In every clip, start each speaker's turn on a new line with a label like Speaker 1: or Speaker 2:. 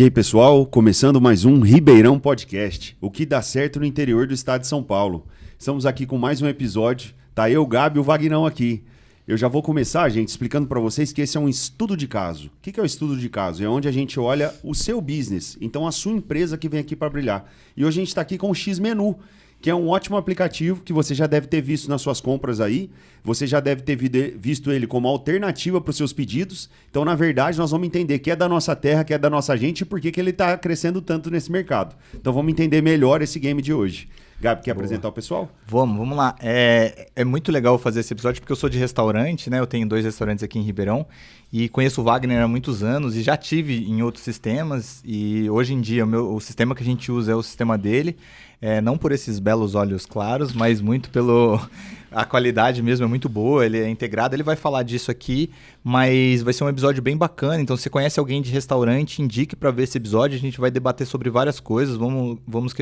Speaker 1: E aí, pessoal, começando mais um Ribeirão Podcast, o que dá certo no interior do estado de São Paulo. Estamos aqui com mais um episódio, tá eu, Gabi e o Vagnão aqui. Eu já vou começar, gente, explicando para vocês que esse é um estudo de caso. O que é o estudo de caso? É onde a gente olha o seu business, então a sua empresa que vem aqui para brilhar. E hoje a gente está aqui com o X-Menu, que é um ótimo aplicativo que você já deve ter visto nas suas compras aí. Você já deve ter visto ele como alternativa para os seus pedidos. Então, na verdade, nós vamos entender que é da nossa terra, que é da nossa gente e por que ele está crescendo tanto nesse mercado. Então, vamos entender melhor esse game de hoje. Gabi, quer apresentar o pessoal?
Speaker 2: Vamos lá. É muito legal fazer esse episódio porque eu sou de restaurante, né? Eu tenho 2 restaurantes aqui em Ribeirão e conheço o Wagner há muitos anos e já tive em outros sistemas. E hoje em dia o sistema que a gente usa é o sistema dele. Não por esses belos olhos claros, mas muito pelo... A qualidade mesmo é muito boa, ele é integrado, ele vai falar disso aqui, mas vai ser um episódio bem bacana. Então, se você conhece alguém de restaurante, indique para ver esse episódio. A gente vai debater sobre várias coisas, vamos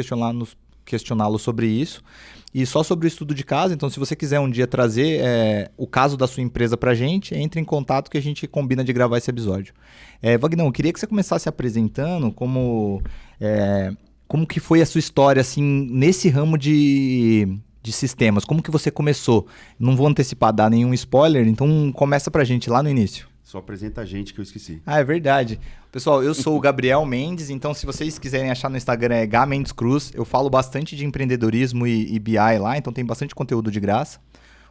Speaker 2: questioná-lo sobre isso. E só sobre o estudo de caso, então se você quiser um dia trazer o caso da sua empresa pra gente, entre em contato que a gente combina de gravar esse episódio. Vagnão, eu queria que você começasse apresentando como que foi a sua história assim, nesse ramo de sistemas, como que você começou? Não vou antecipar, dar nenhum spoiler, então começa pra gente lá no início.
Speaker 1: Só apresenta a gente que eu esqueci.
Speaker 2: É verdade. Pessoal, eu sou o Gabriel Mendes, então se vocês quiserem achar no Instagram é Gá Mendes Cruz. Eu falo bastante de empreendedorismo e BI lá, então tem bastante conteúdo de graça.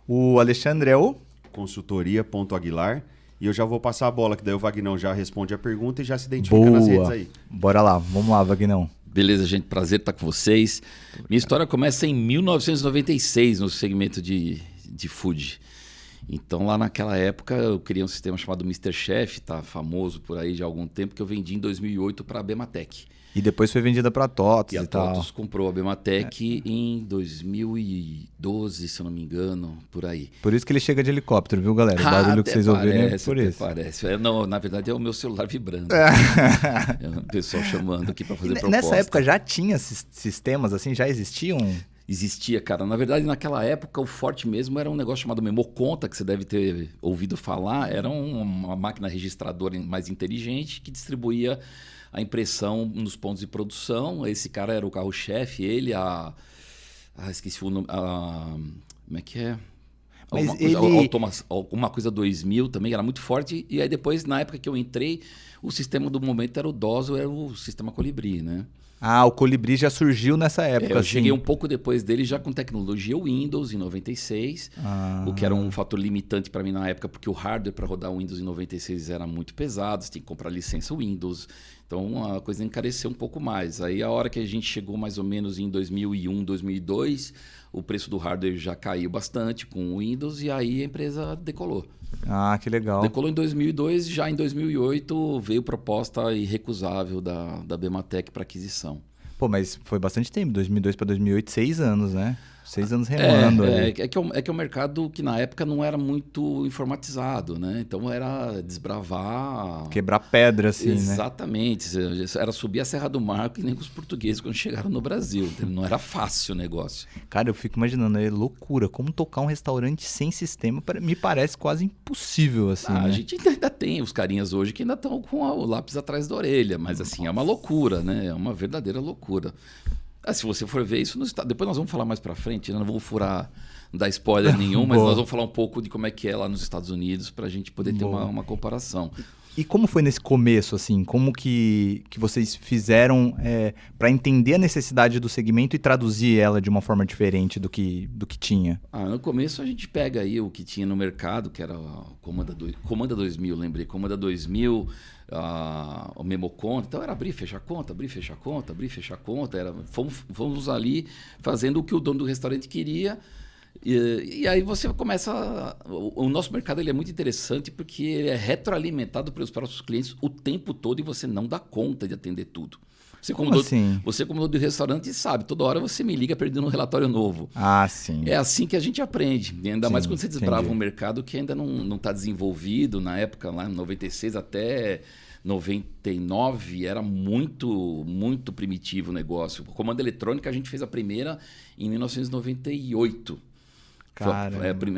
Speaker 2: O Alexandre é o...
Speaker 1: Consultoria.aguilar. E eu já vou passar a bola, que daí o Vagnão já responde a pergunta e já se identifica nas redes aí.
Speaker 2: Bora lá, vamos lá, Vagnão.
Speaker 3: Beleza, gente, prazer estar com vocês. Minha história começa em 1996 no segmento de food. Então, lá naquela época, eu criei um sistema chamado Mr. Chef, tá famoso por aí já há algum tempo, que eu vendi em 2008 para a Bematec.
Speaker 2: E depois foi vendida para a TOTUS e tal.
Speaker 3: A TOTUS comprou a Bematec em 2012, se eu não me engano, por aí.
Speaker 2: Por isso que ele chega de helicóptero, viu, galera? O barulho que vocês ouviram é por isso.
Speaker 3: Parece. Não, na verdade, é o meu celular vibrando. O pessoal chamando aqui para fazer proposta.
Speaker 2: Nessa época já tinha sistemas assim? Já existiam?
Speaker 3: Existia, cara. Na verdade, naquela época, o forte mesmo era um negócio chamado Memoconta, que você deve ter ouvido falar. Era uma máquina registradora mais inteligente que distribuía a impressão nos pontos de produção. Esse cara era o carro-chefe, ele, esqueci o nome. Como é que é? Alguma coisa 2000 também, era muito forte. E aí depois, na época que eu entrei, o sistema do momento era o DOS, era o sistema Colibri, né?
Speaker 2: O Colibri já surgiu nessa época.
Speaker 3: Eu cheguei um pouco depois dele já com tecnologia Windows em 96, o que era um fator limitante para mim na época, porque o hardware para rodar o Windows em 96 era muito pesado, você tinha que comprar licença Windows, então a coisa encareceu um pouco mais. Aí a hora que a gente chegou mais ou menos em 2001, 2002, o preço do hardware já caiu bastante com o Windows e aí a empresa decolou.
Speaker 2: Que legal.
Speaker 3: Decolou em 2002 e já em 2008 veio proposta irrecusável da Bematec para aquisição.
Speaker 2: Pô, mas foi bastante tempo, 2002 para 2008, 6 anos, né? 6 anos remando.
Speaker 3: É que é um mercado que na época não era muito informatizado, né? Então era desbravar...
Speaker 2: Quebrar pedra, assim,
Speaker 3: Exatamente. Né? Era subir a Serra do Mar, que nem com os portugueses quando chegaram no Brasil. Não era fácil o negócio.
Speaker 2: Cara, eu fico imaginando, é loucura. Como tocar um restaurante sem sistema me parece quase impossível, assim, né?
Speaker 3: A gente ainda tem os carinhas hoje que ainda estão com o lápis atrás da orelha, mas assim, é uma loucura, né? É uma verdadeira loucura. Se você for ver isso no estado, depois nós vamos falar mais para frente, né? Não vou furar, não dar spoiler nenhum, mas nós vamos falar um pouco de como é que é lá nos Estados Unidos para a gente poder ter uma comparação.
Speaker 2: E como foi nesse começo, assim? Como que vocês fizeram para entender a necessidade do segmento e traduzir ela de uma forma diferente do que tinha?
Speaker 3: No começo a gente pega aí o que tinha no mercado, que era a Comanda 2000, lembrei, Comanda 2000, o Memoconta. Então era abrir, fechar conta, abrir, fechar conta, abrir, fechar conta. Fomos ali fazendo o que o dono do restaurante queria. E aí você começa... O nosso mercado ele é muito interessante porque ele é retroalimentado pelos próprios clientes o tempo todo e você não dá conta de atender tudo. Você como dono de restaurante sabe, toda hora você me liga perdendo um relatório novo.
Speaker 2: Sim.
Speaker 3: É assim que a gente aprende. Ainda mais quando você desbrava um mercado que ainda não está desenvolvido. Na época, lá em 96 até 99, era muito, muito primitivo o negócio. O comando eletrônica a gente fez a primeira em 1998.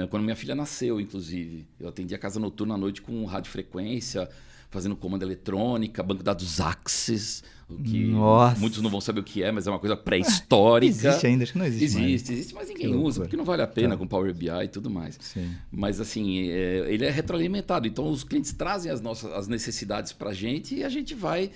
Speaker 3: Quando minha filha nasceu, inclusive. Eu atendi a casa noturna à noite com radiofrequência, fazendo comanda eletrônica, banco de dados Access, o que
Speaker 2: Nossa.
Speaker 3: muitos não vão saber o que é, mas é uma coisa pré-histórica.
Speaker 2: Existe ainda? Acho que não existe mais.
Speaker 3: Existe, mas ninguém usa, porque não vale a pena com Power BI e tudo mais.
Speaker 2: Sim.
Speaker 3: Mas assim, ele é retroalimentado. Então os clientes trazem as necessidades para a gente e a gente vai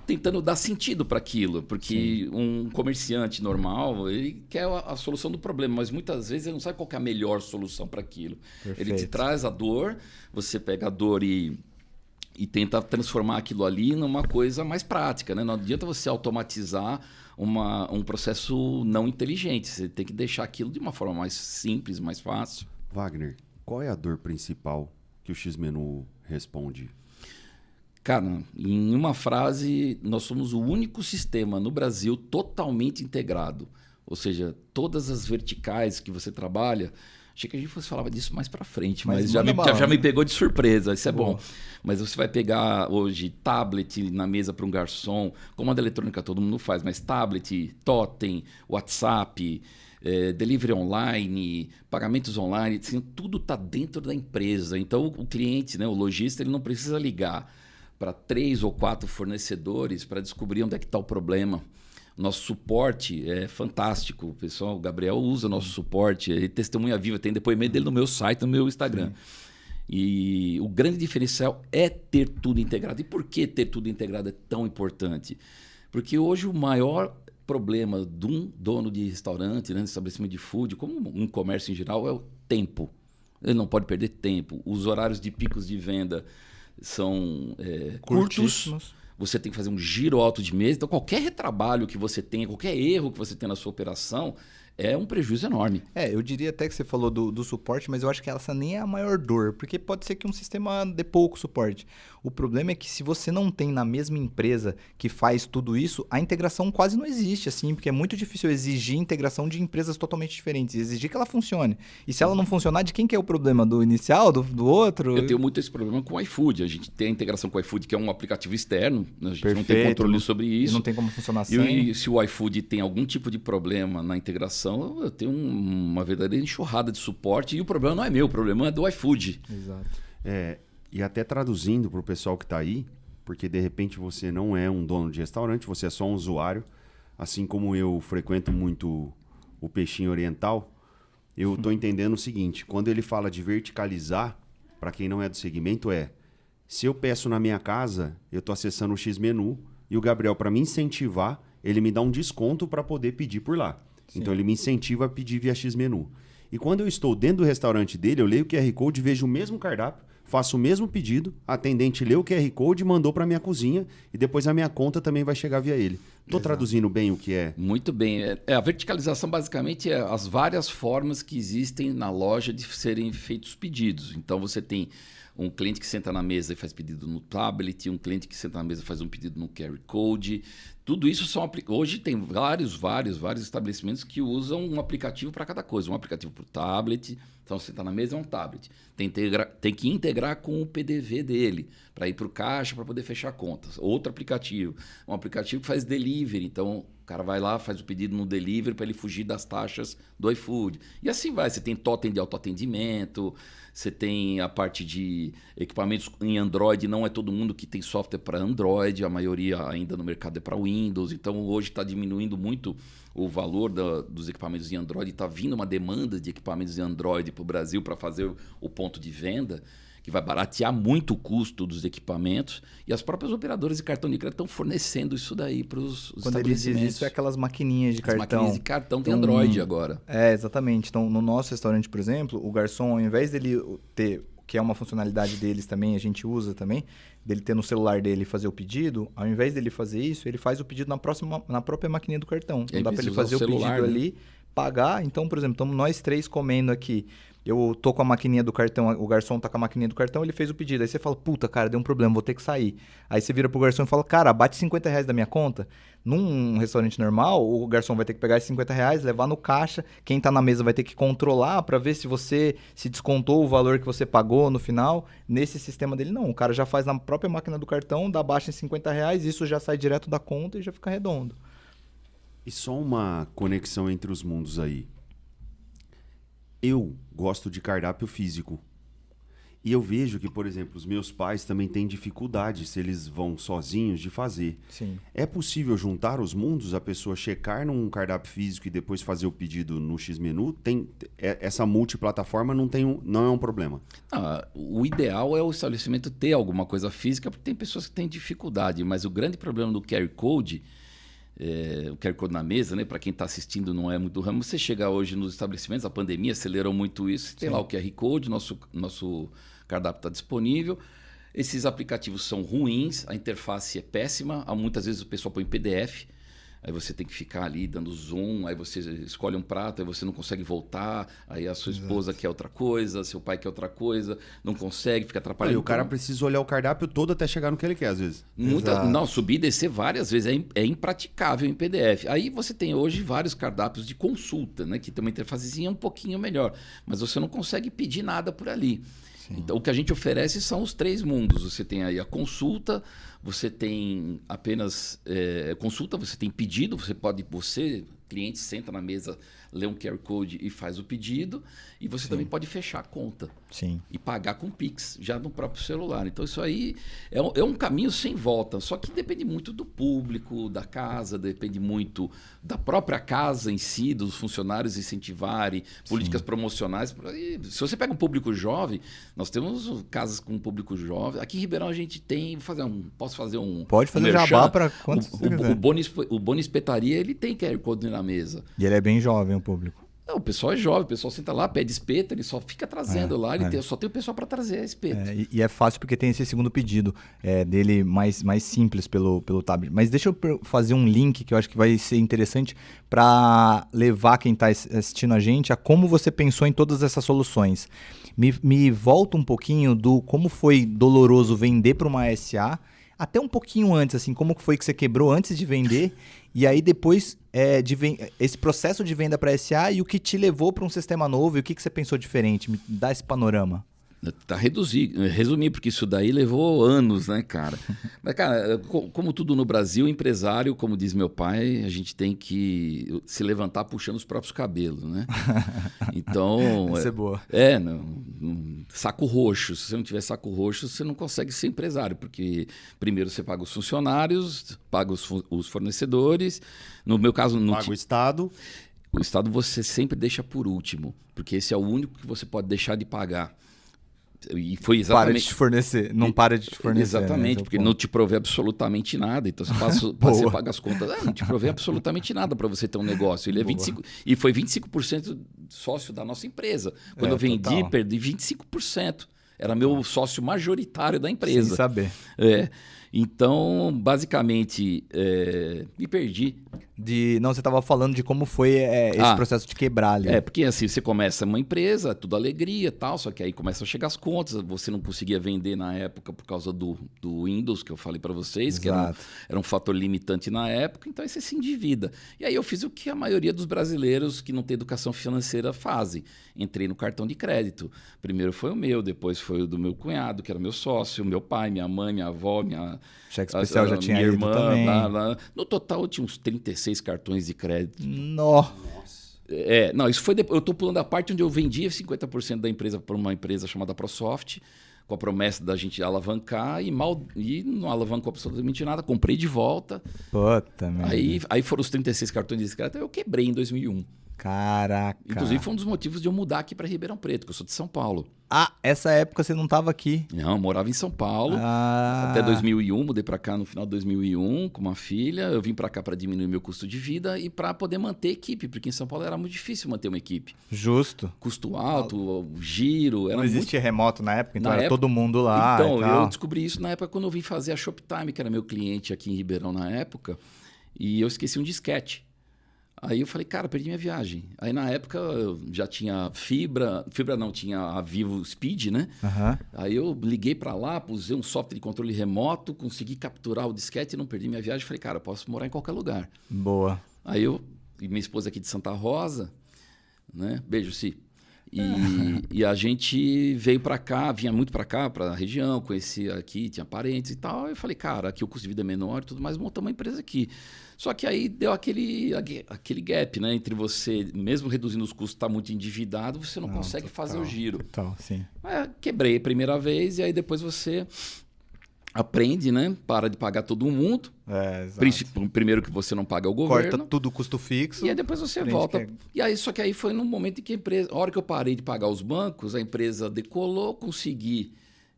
Speaker 3: tentando dar sentido para aquilo, porque um comerciante normal, ele quer a solução do problema, mas muitas vezes ele não sabe qual que é a melhor solução para aquilo.
Speaker 2: Perfeito.
Speaker 3: Ele te traz a dor, você pega a dor e tenta transformar aquilo ali numa coisa mais prática, né? Não adianta você automatizar um processo não inteligente, você tem que deixar aquilo de uma forma mais simples, mais fácil.
Speaker 1: Wagner, qual é a dor principal que o X-Menu responde?
Speaker 3: Cara, em uma frase, nós somos o único sistema no Brasil totalmente integrado. Ou seja, todas as verticais que você trabalha. Achei que a gente fosse falar disso mais para frente, mas já me pegou de surpresa. Isso é bom. Mas você vai pegar hoje tablet na mesa para um garçom, comanda eletrônica todo mundo faz, mas tablet, totem, WhatsApp, delivery online, pagamentos online, assim, tudo está dentro da empresa. Então o cliente, né, o lojista, ele não precisa ligar para 3 ou 4 fornecedores para descobrir onde é que está o problema. Nosso suporte é fantástico. O pessoal, o Gabriel usa nosso suporte, ele testemunha viva, tem depoimento dele no meu site, no meu Instagram. E o grande diferencial é ter tudo integrado. E por que ter tudo integrado é tão importante? Porque hoje o maior problema de um dono de restaurante, né, de estabelecimento de food, como um comércio em geral, é o tempo. Ele não pode perder tempo. Os horários de picos de venda são curtos. Você tem que fazer um giro alto de mesa. Então, qualquer retrabalho que você tenha, qualquer erro que você tenha na sua operação, é um prejuízo enorme.
Speaker 2: Eu diria até que você falou do suporte, mas eu acho que essa nem é a maior dor, porque pode ser que um sistema dê pouco suporte. O problema é que se você não tem na mesma empresa que faz tudo isso, a integração quase não existe, assim, porque é muito difícil exigir integração de empresas totalmente diferentes, exigir que ela funcione. E se ela não funcionar, de quem que é o problema? Do inicial, do outro?
Speaker 3: Eu tenho muito esse problema com o iFood. A gente tem a integração com o iFood, que é um aplicativo externo, a gente
Speaker 2: Perfeito.
Speaker 3: não tem controle sobre isso.
Speaker 2: E não tem como funcionar sem.
Speaker 3: E se o iFood tem algum tipo de problema na integração, eu tenho uma verdadeira enxurrada de suporte e o problema não é meu, o problema é do iFood.
Speaker 2: Exato.
Speaker 1: E até traduzindo para o pessoal que está aí, porque de repente você não é um dono de restaurante, você é só um usuário, assim como eu frequento muito o Peixinho Oriental, eu estou entendendo o seguinte, quando ele fala de verticalizar, para quem não é do segmento, se eu peço na minha casa, eu estou acessando o X-Menu e o Gabriel, para me incentivar, ele me dá um desconto para poder pedir por lá. Sim. Então ele me incentiva a pedir via X-Menu. E quando eu estou dentro do restaurante dele, eu leio o QR Code, vejo o mesmo cardápio, faço o mesmo pedido, a atendente lê o QR Code e mandou para minha cozinha e depois a minha conta também vai chegar via ele. Estou traduzindo bem o que é?
Speaker 3: Muito bem. A verticalização basicamente é as várias formas que existem na loja de serem feitos pedidos. Então você tem um cliente que senta na mesa e faz pedido no tablet, um cliente que senta na mesa e faz um pedido no QR Code. Tudo isso são... Hoje tem vários estabelecimentos que usam um aplicativo para cada coisa. Um aplicativo para o tablet. Então, você está na mesa, é um tablet. Tem que integrar com o PDV dele, para ir para o caixa, para poder fechar contas. Outro aplicativo. Um aplicativo que faz delivery. Então, o cara vai lá, faz o pedido no delivery para ele fugir das taxas do iFood. E assim vai. Você tem totem de autoatendimento, você tem a parte de equipamentos em Android. Não é todo mundo que tem software para Android. A maioria ainda no mercado é para Windows. Então, hoje está diminuindo muito o valor dos equipamentos em Android. Está vindo uma demanda de equipamentos em Android para o Brasil para fazer o ponto de venda, que vai baratear muito o custo dos equipamentos. E as próprias operadoras de cartão de crédito estão fornecendo isso daí para os estabelecimentos.
Speaker 2: Quando ele diz isso, é aquelas maquininhas de cartão.
Speaker 3: As maquininhas de cartão tem Android agora.
Speaker 2: Exatamente. Então, no nosso restaurante, por exemplo, o garçom, ao invés dele ter, que é uma funcionalidade deles também, a gente usa também, dele ter no celular dele fazer o pedido, ao invés dele fazer isso, ele faz o pedido na própria maquininha do cartão. Então dá para ele fazer o celular, pedido, né, ali, pagar. Então, por exemplo, estamos nós 3 comendo aqui. Eu tô com a maquininha do cartão, o garçom tá com a maquininha do cartão, ele fez o pedido. Aí você fala, puta, cara, deu um problema, vou ter que sair. Aí você vira pro garçom e fala, cara, bate R$50 da minha conta. Num restaurante normal, o garçom vai ter que pegar esses R$50, levar no caixa, quem tá na mesa vai ter que controlar para ver se você se descontou o valor que você pagou no final. Nesse sistema dele, não. O cara já faz na própria máquina do cartão, dá baixa em R$50, isso já sai direto da conta e já fica redondo.
Speaker 1: E só uma conexão entre os mundos aí. Eu gosto de cardápio físico. E eu vejo que, por exemplo, os meus pais também têm dificuldade, se eles vão sozinhos, de fazer.
Speaker 2: Sim.
Speaker 1: É possível juntar os mundos, a pessoa checar num cardápio físico e depois fazer o pedido no X-Menu? Essa multiplataforma não é um problema.
Speaker 3: O ideal é o estabelecimento ter alguma coisa física, porque tem pessoas que têm dificuldade, mas o grande problema do QR Code, o QR Code na mesa, né? Para quem está assistindo não é muito ramo, você chega hoje nos estabelecimentos, a pandemia acelerou muito isso, tem lá o QR Code, nosso cardápio está disponível. Esses aplicativos são ruins, a interface é péssima, muitas vezes o pessoal põe PDF, aí você tem que ficar ali dando zoom, aí você escolhe um prato, aí você não consegue voltar, aí a sua esposa quer outra coisa, seu pai quer outra coisa, não consegue, fica atrapalhando.
Speaker 1: E o cara precisa olhar o cardápio todo até chegar no que ele quer, às vezes.
Speaker 3: Não, subir e descer várias vezes é impraticável em PDF. Aí você tem hoje vários cardápios de consulta, né, que tem uma interfacezinha um pouquinho melhor, mas você não consegue pedir nada por ali. Então, o que a gente oferece são os 3 mundos. Você tem aí a consulta, você tem apenas consulta, você tem pedido, cliente, senta na mesa, lê um QR Code e faz o pedido, e você também pode fechar a conta.
Speaker 2: Sim.
Speaker 3: E pagar com Pix, já no próprio celular. Então, isso aí é um caminho sem volta. Só que depende muito do público, da casa, depende muito da própria casa em si, dos funcionários incentivarem, políticas promocionais. E se você pega um público jovem, nós temos casas com um público jovem. Aqui em Ribeirão a gente tem... Posso fazer um...
Speaker 2: Pode fazer
Speaker 3: merchan?
Speaker 2: jabá para quantos você quiser.
Speaker 3: O Boni Espetaria, ele tem QR Code na mesa.
Speaker 2: E ele é bem jovem, o público.
Speaker 3: Não, o pessoal é jovem, o pessoal senta lá, pede espeto, ele só fica trazendo lá, só tem o pessoal para trazer a espeto.
Speaker 2: E é fácil porque tem esse segundo pedido dele mais simples pelo tablet. Mas deixa eu fazer um link que eu acho que vai ser interessante para levar quem está assistindo a gente a como você pensou em todas essas soluções. Me volta um pouquinho do como foi doloroso vender para uma SA, até um pouquinho antes, assim, como foi que você quebrou antes de vender, e aí depois esse processo de venda para SA e o que te levou para um sistema novo e o que você pensou diferente. Me dá esse panorama.
Speaker 3: Tá resumir, porque isso daí levou anos, né, cara? Mas, cara, como tudo no Brasil, empresário, como diz meu pai, a gente tem que se levantar puxando os próprios cabelos, né? Então...
Speaker 2: Isso é boa.
Speaker 3: Saco roxo. Se você não tiver saco roxo, você não consegue ser empresário, porque primeiro você paga os funcionários, paga os fornecedores. No meu caso...
Speaker 1: Paga o Estado.
Speaker 3: O Estado você sempre deixa por último, porque esse é o único que você pode deixar de pagar. E foi exatamente...
Speaker 2: Para de te fornecer, não para de te fornecer.
Speaker 3: Exatamente,
Speaker 2: né?
Speaker 3: porque não te provê absolutamente nada. Então você paga as contas, não te provê absolutamente nada para você ter um negócio. Ele é 25%, e foi 25% sócio da nossa empresa. Quando eu vendi,
Speaker 2: total.
Speaker 3: perdi 25%. Era meu sócio majoritário da empresa.
Speaker 2: Sem saber.
Speaker 3: Então, basicamente, me perdi.
Speaker 2: Não, você estava falando de como foi esse processo de quebrar ali.
Speaker 3: Porque assim, você começa uma empresa, tudo alegria e tal, só que aí começam a chegar as contas, você não conseguia vender na época por causa do Windows, que eu falei para vocês, que era um fator limitante na época, então aí você se endivida. E aí eu fiz o que a maioria dos brasileiros que não tem educação financeira fazem. Entrei no cartão de crédito. Primeiro foi o meu, depois foi o do meu cunhado, que era meu sócio, meu pai, minha mãe, minha avó,
Speaker 2: cheque especial já tinha
Speaker 3: minha
Speaker 2: ido
Speaker 3: irmã,
Speaker 2: também.
Speaker 3: No total eu tinha uns 36 cartões de crédito.
Speaker 2: Nossa.
Speaker 3: Não, isso foi depois. Eu estou pulando a parte onde eu vendia 50% da empresa para uma empresa chamada ProSoft, com a promessa da gente alavancar, e não alavancou absolutamente nada. Comprei de volta.
Speaker 2: Puta, merda.
Speaker 3: Aí foram os 36 cartões de crédito, eu quebrei em 2001.
Speaker 2: Caraca.
Speaker 3: Inclusive foi um dos motivos de eu mudar aqui para Ribeirão Preto, que eu sou de São Paulo.
Speaker 2: Essa época você não estava aqui.
Speaker 3: Não, eu morava em São Paulo até 2001, mudei para cá no final de 2001 com uma filha. Eu vim para cá para diminuir meu custo de vida e para poder manter a equipe, porque em São Paulo era muito difícil manter uma equipe.
Speaker 2: Justo.
Speaker 3: Custo alto, giro. Era
Speaker 2: não existia remoto na época, então era todo mundo lá.
Speaker 3: Então, eu descobri isso na época quando eu vim fazer a Shoptime, que era meu cliente aqui em Ribeirão na época, e eu esqueci um disquete. Aí eu falei, cara, perdi minha viagem. Aí na época eu já tinha fibra não, tinha a Vivo Speed, né? Aí eu liguei para lá, usei um software de controle remoto, consegui capturar o disquete e não perdi minha viagem. Falei, cara, eu posso morar em qualquer lugar.
Speaker 2: Boa.
Speaker 3: Aí e minha esposa aqui de Santa Rosa, né? Beijo, Si. E a gente veio para cá, vinha muito para cá, para a região, conhecia aqui, tinha parentes e tal. Eu falei, cara, aqui o custo de vida é menor e tudo mais, montamos uma empresa aqui. Só que aí deu aquele gap, né? Entre você, mesmo reduzindo os custos, estar muito endividado, você não consegue fazer o giro.
Speaker 2: Total, sim.
Speaker 3: Quebrei a primeira vez e aí depois você aprende, né? Para de pagar todo mundo.
Speaker 2: Exato.
Speaker 3: Primeiro que você não paga o governo.
Speaker 2: Corta tudo o custo fixo.
Speaker 3: E aí depois você volta. E aí, só que aí foi no momento em que a hora que eu parei de pagar os bancos, a empresa decolou, consegui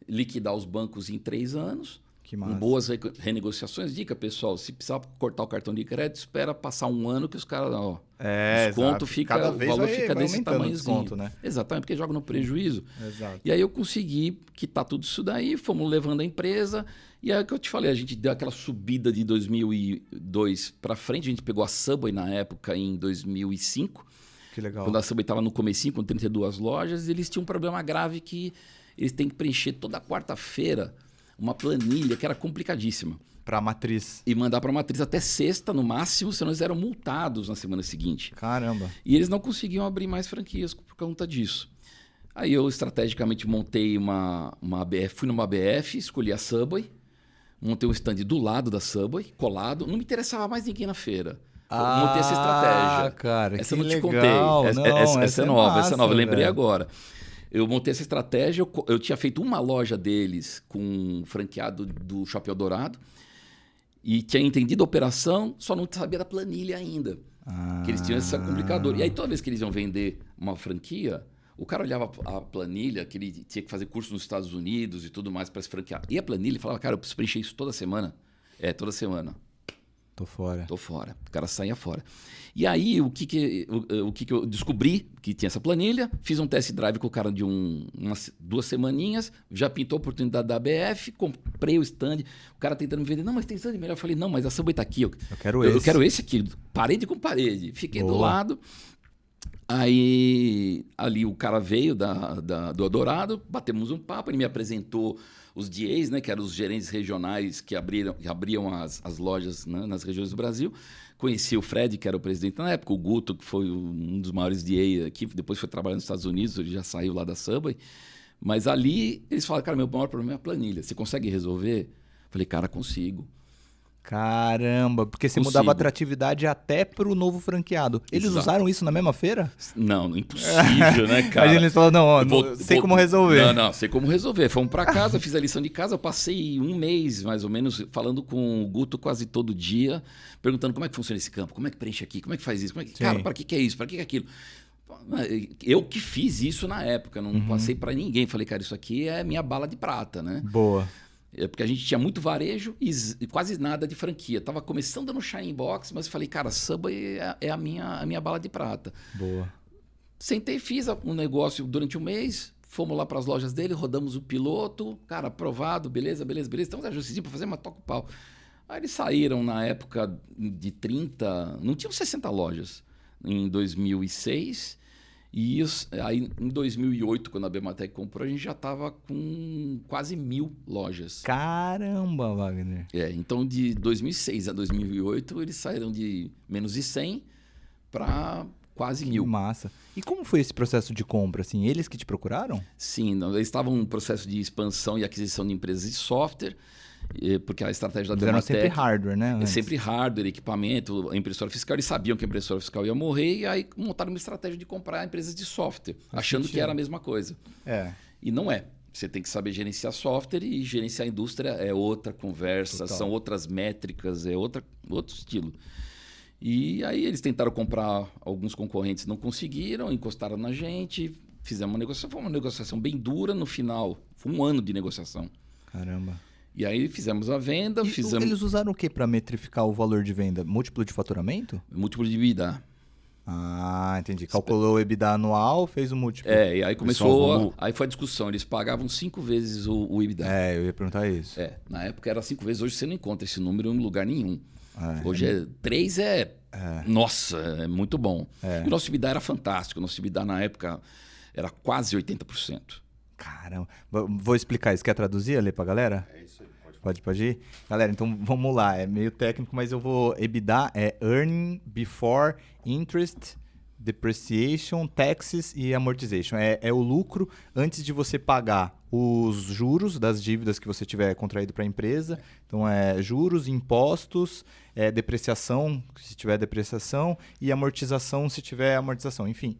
Speaker 3: liquidar os bancos em 3 anos.
Speaker 2: Que massa.
Speaker 3: Com boas renegociações. Dica, pessoal, se precisar cortar o cartão de crédito, espera passar 1 ano que os caras, desconto fica,
Speaker 2: cada
Speaker 3: o
Speaker 2: vez
Speaker 3: valor
Speaker 2: vai
Speaker 3: fica desse tamanhozinho.
Speaker 2: Desconto, né?
Speaker 3: Exatamente, porque joga no prejuízo.
Speaker 2: Exato.
Speaker 3: E aí eu consegui quitar tudo isso daí, fomos levando a empresa. E aí que eu te falei, a gente deu aquela subida de 2002 para frente, a gente pegou a Subway na época em 2005.
Speaker 2: Que legal.
Speaker 3: Quando a Subway estava no comecinho, com 32 lojas, eles tinham um problema grave que eles têm que preencher toda quarta-feira uma planilha que era complicadíssima.
Speaker 2: Para a matriz.
Speaker 3: E mandar para a matriz até sexta, no máximo, senão eles eram multados na semana seguinte.
Speaker 2: Caramba.
Speaker 3: E eles não conseguiam abrir mais franquias por conta disso. Aí eu estrategicamente montei uma ABF, fui numa ABF, escolhi a Subway, montei um stand do lado da Subway, colado, não me interessava mais ninguém na feira. Montei essa estratégia.
Speaker 2: Cara,
Speaker 3: essa
Speaker 2: que
Speaker 3: eu não te
Speaker 2: legal.
Speaker 3: contei. Essa é nova, essa é nova, lembrei
Speaker 2: velho.
Speaker 3: agora. Eu montei essa estratégia, eu tinha feito uma loja deles com um franqueado do Shopping Eldorado e tinha entendido a operação, só não sabia da planilha ainda. Que eles tinham esse complicador. E aí toda vez que eles iam vender uma franquia, o cara olhava a planilha, que ele tinha que fazer curso nos Estados Unidos e tudo mais para se franquear. E a planilha, ele falava, cara, eu preciso preencher isso toda semana. Toda semana.
Speaker 2: Tô fora.
Speaker 3: O cara saía fora. E aí, o que eu descobri que tinha essa planilha, fiz um test drive com o cara de 2 semaninhas, já pintou a oportunidade da ABF, comprei o stand, o cara tentando me vender, não, mas tem stand melhor. Eu falei, não, mas a Subway tá aqui. Eu quero esse aqui, parede com parede. Fiquei do lado. Aí, ali o cara veio do Eldorado, batemos um papo, ele me apresentou os DAs, né, que eram os gerentes regionais que abriam as lojas, né, nas regiões do Brasil. Conheci o Fred, que era o presidente na época, o Guto, que foi um dos maiores DA aqui, depois foi trabalhar nos Estados Unidos, ele já saiu lá da Subway. Mas ali, eles falaram, cara, meu maior problema é a planilha, você consegue resolver? Falei, cara, consigo.
Speaker 2: Caramba, porque você mudava a atratividade até pro novo franqueado. Eles usaram isso na mesma feira?
Speaker 3: Não, impossível, né, cara?
Speaker 2: Aí eles falaram, sei como resolver.
Speaker 3: Não, sei como resolver. Fomos para casa, fiz a lição de casa, eu passei 1 mês, mais ou menos, falando com o Guto quase todo dia, perguntando como é que funciona esse campo, como é que preenche aqui, como é que faz isso, cara, para que é isso, para que é aquilo? Eu que fiz isso na época, não passei para ninguém. Falei, cara, isso aqui é minha bala de prata, né?
Speaker 2: Boa.
Speaker 3: Porque a gente tinha muito varejo e quase nada de franquia. Tava começando no Shine Box, mas eu falei, cara, Subway é a minha bala de prata.
Speaker 2: Boa.
Speaker 3: Sentei, fiz um negócio durante 1 mês, fomos lá para as lojas dele, rodamos o piloto, cara, aprovado, beleza. Estamos ajustando para fazer, mas toca o pau. Aí eles saíram na época de 30, não tinham 60 lojas em 2006. E aí, em 2008, quando a Bematec comprou, a gente já estava com quase 1.000 lojas.
Speaker 2: Caramba, Wagner.
Speaker 3: Então de 2006 a 2008, eles saíram de menos de 100 para quase 1.000.
Speaker 2: Que massa. E como foi esse processo de compra? Assim, eles que te procuraram?
Speaker 3: Sim, eles estavam em processo de expansão e aquisição de empresas de software, porque a estratégia da Bematec...
Speaker 2: Era sempre hardware, né?
Speaker 3: Antes. Sempre hardware, equipamento, a impressora fiscal. Eles sabiam que a impressora fiscal ia morrer e aí montaram uma estratégia de comprar empresas de software, achando que era a mesma coisa. E não é. Você tem que saber gerenciar software e gerenciar a indústria é outra conversa, total. São outras métricas, é outro estilo. E aí eles tentaram comprar alguns concorrentes, não conseguiram, encostaram na gente, fizemos uma negociação. Foi uma negociação bem dura, no final foi 1 ano de negociação.
Speaker 2: Caramba.
Speaker 3: E aí fizemos a venda.
Speaker 2: Eles usaram o que para metrificar o valor de venda? Múltiplo de faturamento?
Speaker 3: Múltiplo de EBITDA.
Speaker 2: Ah, entendi. Calculou o EBITDA anual, fez o múltiplo.
Speaker 3: E aí começou... Aí foi a discussão. Eles pagavam 5 vezes o EBITDA.
Speaker 2: Eu ia perguntar isso.
Speaker 3: Na época era 5 vezes. Hoje você não encontra esse número em lugar nenhum. Hoje 3 Nossa, é muito bom. E o nosso EBITDA era fantástico. O nosso EBITDA na época era quase 80%.
Speaker 2: Caramba. Vou explicar isso. Quer traduzir ali pra galera?
Speaker 1: Isso aí.
Speaker 2: Pode ir? Galera, então vamos lá. É meio técnico, mas eu vou... EBITDA é Earning Before Interest, depreciation, taxes e amortization. É o lucro antes de você pagar os juros das dívidas que você tiver contraído para a empresa. Então, juros, impostos, depreciação, se tiver depreciação, e amortização, se tiver amortização. Enfim,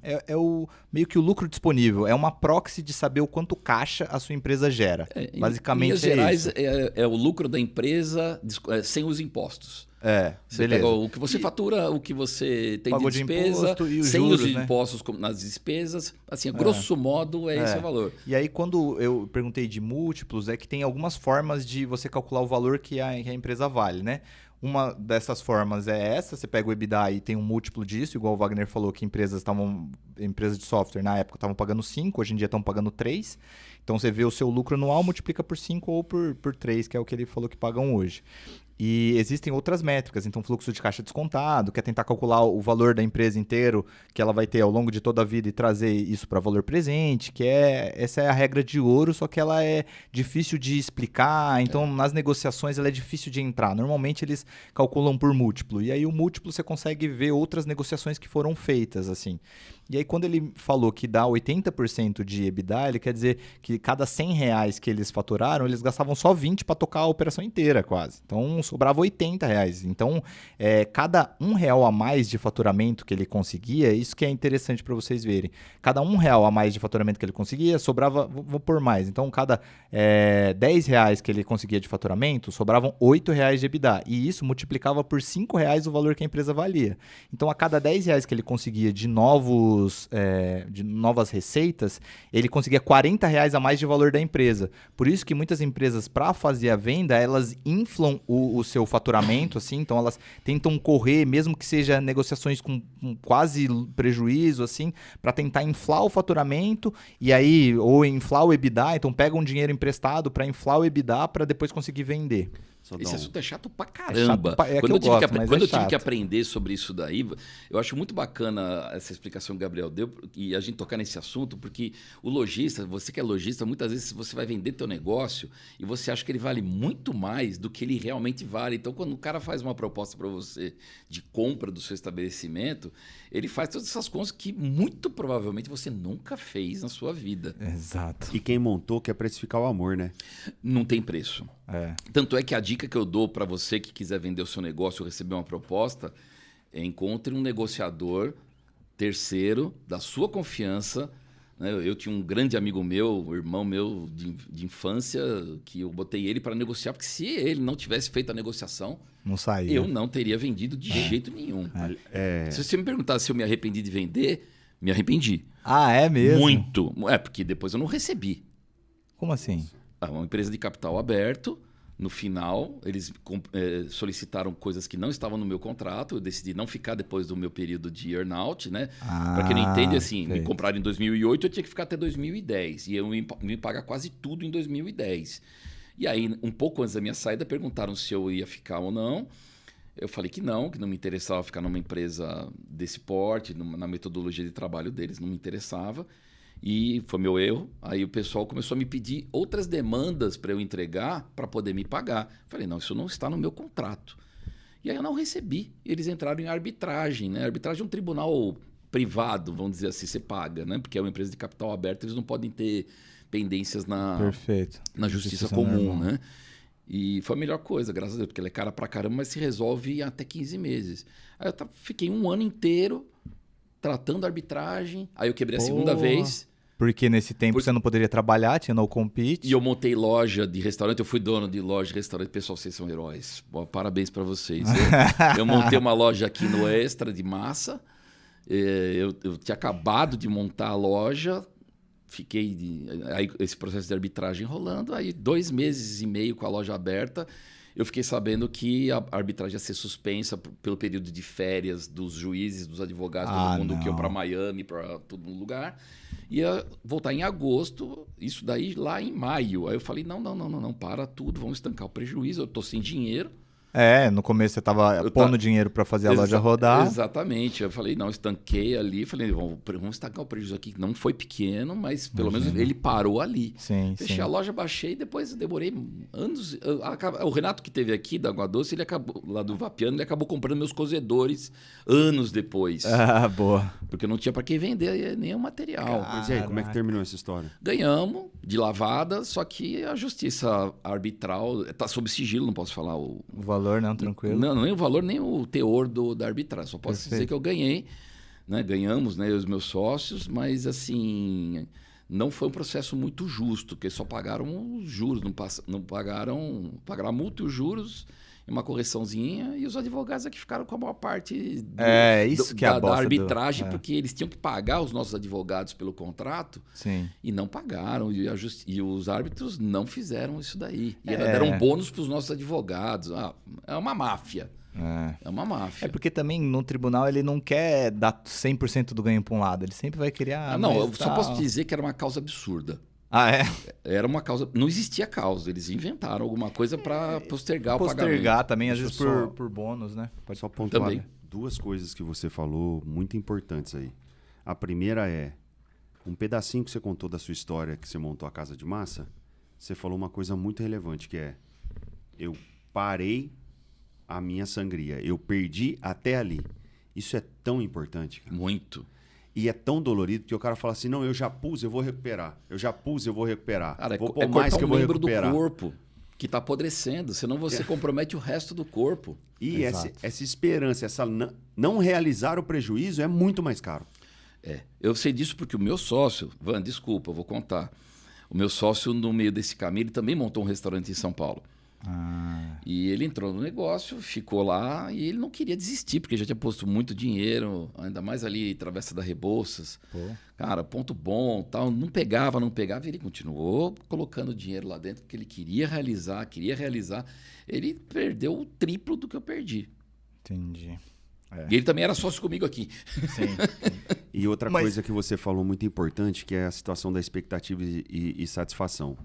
Speaker 2: meio que o lucro disponível. É uma proxy de saber o quanto caixa a sua empresa gera. Basicamente,
Speaker 3: em linhas gerais, é o lucro da empresa sem os impostos. Você
Speaker 2: beleza.
Speaker 3: pega o que você fatura, o que você tem
Speaker 2: pagou
Speaker 3: de despesa,
Speaker 2: e os
Speaker 3: sem
Speaker 2: juros,
Speaker 3: os
Speaker 2: né?
Speaker 3: impostos nas despesas. Assim, grosso modo, esse o valor.
Speaker 2: E aí, quando eu perguntei de múltiplos, é que tem algumas formas de você calcular o valor que a empresa vale, né? Uma dessas formas é essa, você pega o EBITDA e tem um múltiplo disso, igual o Wagner falou que empresas de software na época estavam pagando 5, hoje em dia estão pagando 3. Então você vê o seu lucro anual, multiplica por 5 ou por 3, que é o que ele falou que pagam hoje. E existem outras métricas, então fluxo de caixa descontado, que é tentar calcular o valor da empresa inteiro que ela vai ter ao longo de toda a vida e trazer isso para valor presente, essa é a regra de ouro, só que ela é difícil de explicar, então nas negociações ela é difícil de entrar. Normalmente eles calculam por múltiplo, e aí o múltiplo você consegue ver outras negociações que foram feitas, assim. E aí quando ele falou que dá 80% de EBITDA, ele quer dizer que cada R$100 que eles faturaram, eles gastavam só 20 para tocar a operação inteira quase. Então sobrava R$80. Então cada R$1 a mais de faturamento que ele conseguia, isso que é interessante para vocês verem. Cada R$1 a mais de faturamento que ele conseguia, sobrava, vou pôr mais. Então cada R$10 que ele conseguia de faturamento, sobravam R$8 de EBITDA. E isso multiplicava por R$5 o valor que a empresa valia. Então a cada R$10 que ele conseguia de novas receitas, ele conseguia R$40 a mais de valor da empresa. Por isso que muitas empresas, para fazer a venda, elas inflam o seu faturamento, assim, então elas tentam correr, mesmo que seja negociações com quase prejuízo, assim, para tentar inflar o faturamento ou inflar o EBITDA, então pegam um dinheiro emprestado para inflar o EBITDA para depois conseguir vender.
Speaker 3: Esse assunto é chato pra caramba.
Speaker 2: Quando
Speaker 3: eu tive que aprender sobre isso daí, eu acho muito bacana essa explicação que o Gabriel deu e a gente tocar nesse assunto, porque o lojista, você que é lojista, muitas vezes você vai vender teu negócio e você acha que ele vale muito mais do que ele realmente vale. Então, quando o cara faz uma proposta para você de compra do seu estabelecimento, ele faz todas essas contas que muito provavelmente você nunca fez na sua vida.
Speaker 2: Exato.
Speaker 1: E quem montou quer precificar o amor, né?
Speaker 3: Não tem preço. Tanto é que a dica que eu dou para você que quiser vender o seu negócio ou receber uma proposta é encontre um negociador terceiro da sua confiança. Né? Eu tinha um grande amigo meu, um irmão meu de infância, que eu botei ele para negociar, porque se ele não tivesse feito a negociação,
Speaker 2: não saía.
Speaker 3: Eu não teria vendido de jeito nenhum. Se você me perguntasse se eu me arrependi de vender, me arrependi.
Speaker 2: Ah, é mesmo?
Speaker 3: Muito. Porque depois eu não recebi.
Speaker 2: Como assim?
Speaker 3: Uma empresa de capital aberto, no final, eles solicitaram coisas que não estavam no meu contrato, eu decidi não ficar depois do meu período de earnout, né? Para quem não entende, assim, me compraram em 2008, eu tinha que ficar até 2010, e eu me pagar quase tudo em 2010. E aí, um pouco antes da minha saída, perguntaram se eu ia ficar ou não. Eu falei que não me interessava ficar numa empresa desse porte, na metodologia de trabalho deles, não me interessava. E foi meu erro. Aí o pessoal começou a me pedir outras demandas para eu entregar para poder me pagar. Falei, não, isso não está no meu contrato. E aí eu não recebi. Eles entraram em arbitragem, né? Arbitragem é um tribunal privado, vamos dizer assim, você paga, né? Porque é uma empresa de capital aberto, eles não podem ter pendências na justiça comum, né? E foi a melhor coisa, graças a Deus, porque ela é cara pra caramba, mas se resolve em até 15 meses. Aí eu fiquei um ano inteiro tratando a arbitragem, aí eu quebrei a segunda vez.
Speaker 2: Porque nesse tempo você não poderia trabalhar, tinha no compete.
Speaker 3: E eu montei loja de restaurante, eu fui dono de loja de restaurante. Pessoal, vocês são heróis. Bom, parabéns para vocês. Eu montei uma loja aqui no Extra de massa. Eu tinha acabado de montar a loja, aí esse processo de arbitragem rolando, aí 2 meses e meio com a loja aberta, eu fiquei sabendo que a arbitragem ia ser suspensa pelo período de férias dos juízes, dos advogados, todo mundo que ia para Miami, para todo lugar. Ia voltar em agosto, isso daí lá em maio. Aí eu falei, não, para tudo, vamos estancar o prejuízo, eu estou sem dinheiro.
Speaker 2: No começo você tava pondo dinheiro para fazer a loja rodar.
Speaker 3: Exatamente. Eu falei, não, estanquei ali. Falei, vamos estancar o prejuízo aqui. Não foi pequeno, mas pelo menos ele parou ali.
Speaker 2: Sim,
Speaker 3: Fechei a loja, baixei, depois demorei anos. O Renato que teve aqui, da Água Doce, ele acabou, lá do Vapiano, ele acabou comprando meus cozedores anos depois.
Speaker 2: Ah, boa.
Speaker 3: Porque eu não tinha para quem vender nenhum material.
Speaker 1: Mas e aí, como é que terminou essa história?
Speaker 3: Ganhamos de lavada, só que a justiça arbitral está sob sigilo, não posso falar o
Speaker 2: valor, não, tranquilo.
Speaker 3: Não, nem o valor, nem o teor da arbitragem. Só posso
Speaker 2: Perfeito.
Speaker 3: dizer que eu ganhei, né? Ganhamos, né, os meus sócios, mas assim, não foi um processo muito justo, porque só pagaram os juros, não pagaram a multa e os juros, e uma correçãozinha, e os advogados é que ficaram com a maior parte da arbitragem, porque eles tinham que pagar os nossos advogados pelo contrato.
Speaker 2: Sim.
Speaker 3: E não pagaram, e os árbitros não fizeram isso daí. E ainda deram bônus para os nossos advogados. É uma máfia. É uma máfia.
Speaker 2: É porque também no tribunal ele não quer dar 100% do ganho para um lado, ele sempre vai querer...
Speaker 3: eu só posso dizer que era uma causa absurda. Era uma causa... Não existia causa, eles inventaram alguma coisa para postergar o pagamento.
Speaker 2: Postergar também, às vezes por bônus, né?
Speaker 1: Pode só pontuar
Speaker 3: também.
Speaker 1: Duas coisas que você falou muito importantes aí. A primeira é, um pedacinho que você contou da sua história, que você montou a casa de massa, você falou uma coisa muito relevante, que é, eu parei a minha sangria, eu perdi até ali. Isso é tão importante, cara.
Speaker 3: Muito.
Speaker 1: E é tão dolorido que o cara fala assim, não, eu já pus, eu vou recuperar. Eu já pus, eu vou recuperar.
Speaker 3: Cara,
Speaker 1: vou pôr mais que eu vou
Speaker 3: membro
Speaker 1: recuperar.
Speaker 3: do corpo que está apodrecendo, senão você compromete o resto do corpo.
Speaker 1: E essa esperança, essa não realizar o prejuízo é muito mais caro.
Speaker 3: Eu sei disso porque o meu sócio, desculpa, eu vou contar. O meu sócio, no meio desse caminho, ele também montou um restaurante em São Paulo. E ele entrou no negócio, ficou lá e ele não queria desistir, porque já tinha posto muito dinheiro, ainda mais ali, Travessa da Rebouças. Cara, ponto bom, tal. Não pegava, e ele continuou colocando dinheiro lá dentro, porque ele queria realizar. Ele perdeu o triplo do que eu perdi.
Speaker 2: Entendi.
Speaker 3: E ele também era sócio comigo aqui.
Speaker 2: Sim.
Speaker 1: E outra coisa que você falou muito importante, que é a situação da expectativa e satisfação.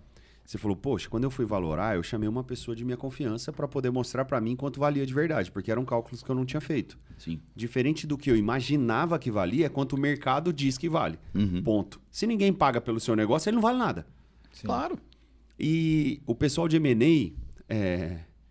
Speaker 1: Você falou, poxa, quando eu fui valorar, eu chamei uma pessoa de minha confiança para poder mostrar para mim quanto valia de verdade, porque eram cálculos que eu não tinha feito.
Speaker 3: Sim.
Speaker 1: Diferente do que eu imaginava que valia, é quanto o mercado diz que vale. Ponto. Se ninguém paga pelo seu negócio, ele não vale nada.
Speaker 2: Sim.
Speaker 3: Claro.
Speaker 1: E o pessoal de M&A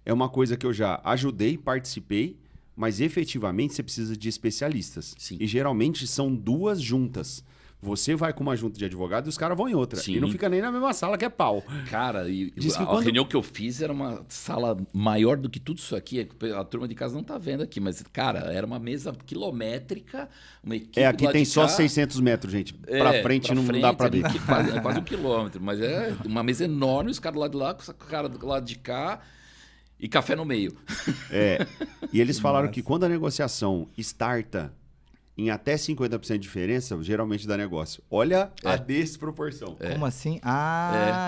Speaker 1: é uma coisa que eu já ajudei, participei, mas efetivamente você precisa de especialistas.
Speaker 3: Sim.
Speaker 1: E geralmente são duas juntas. Você vai com uma junta de advogados e os caras vão em outra.
Speaker 3: Sim.
Speaker 1: E não fica nem na mesma sala, que é pau.
Speaker 3: Cara,
Speaker 1: a
Speaker 3: reunião que eu fiz era uma sala maior do que tudo isso aqui. A turma de casa não tá vendo aqui, mas, cara, era uma mesa quilométrica, uma equipe
Speaker 1: Aqui
Speaker 3: do
Speaker 1: tem
Speaker 3: lado de
Speaker 1: só
Speaker 3: cá.
Speaker 1: 600 metros, gente. Pra frente não dá pra ver.
Speaker 3: ali, quase 1 quilômetro. Mas é uma mesa enorme, os caras do lado de lá, o cara do lado de cá e café no meio.
Speaker 1: E eles falaram que quando a negociação starta em até 50% de diferença, geralmente dá negócio. Olha a desproporção.
Speaker 2: Como assim?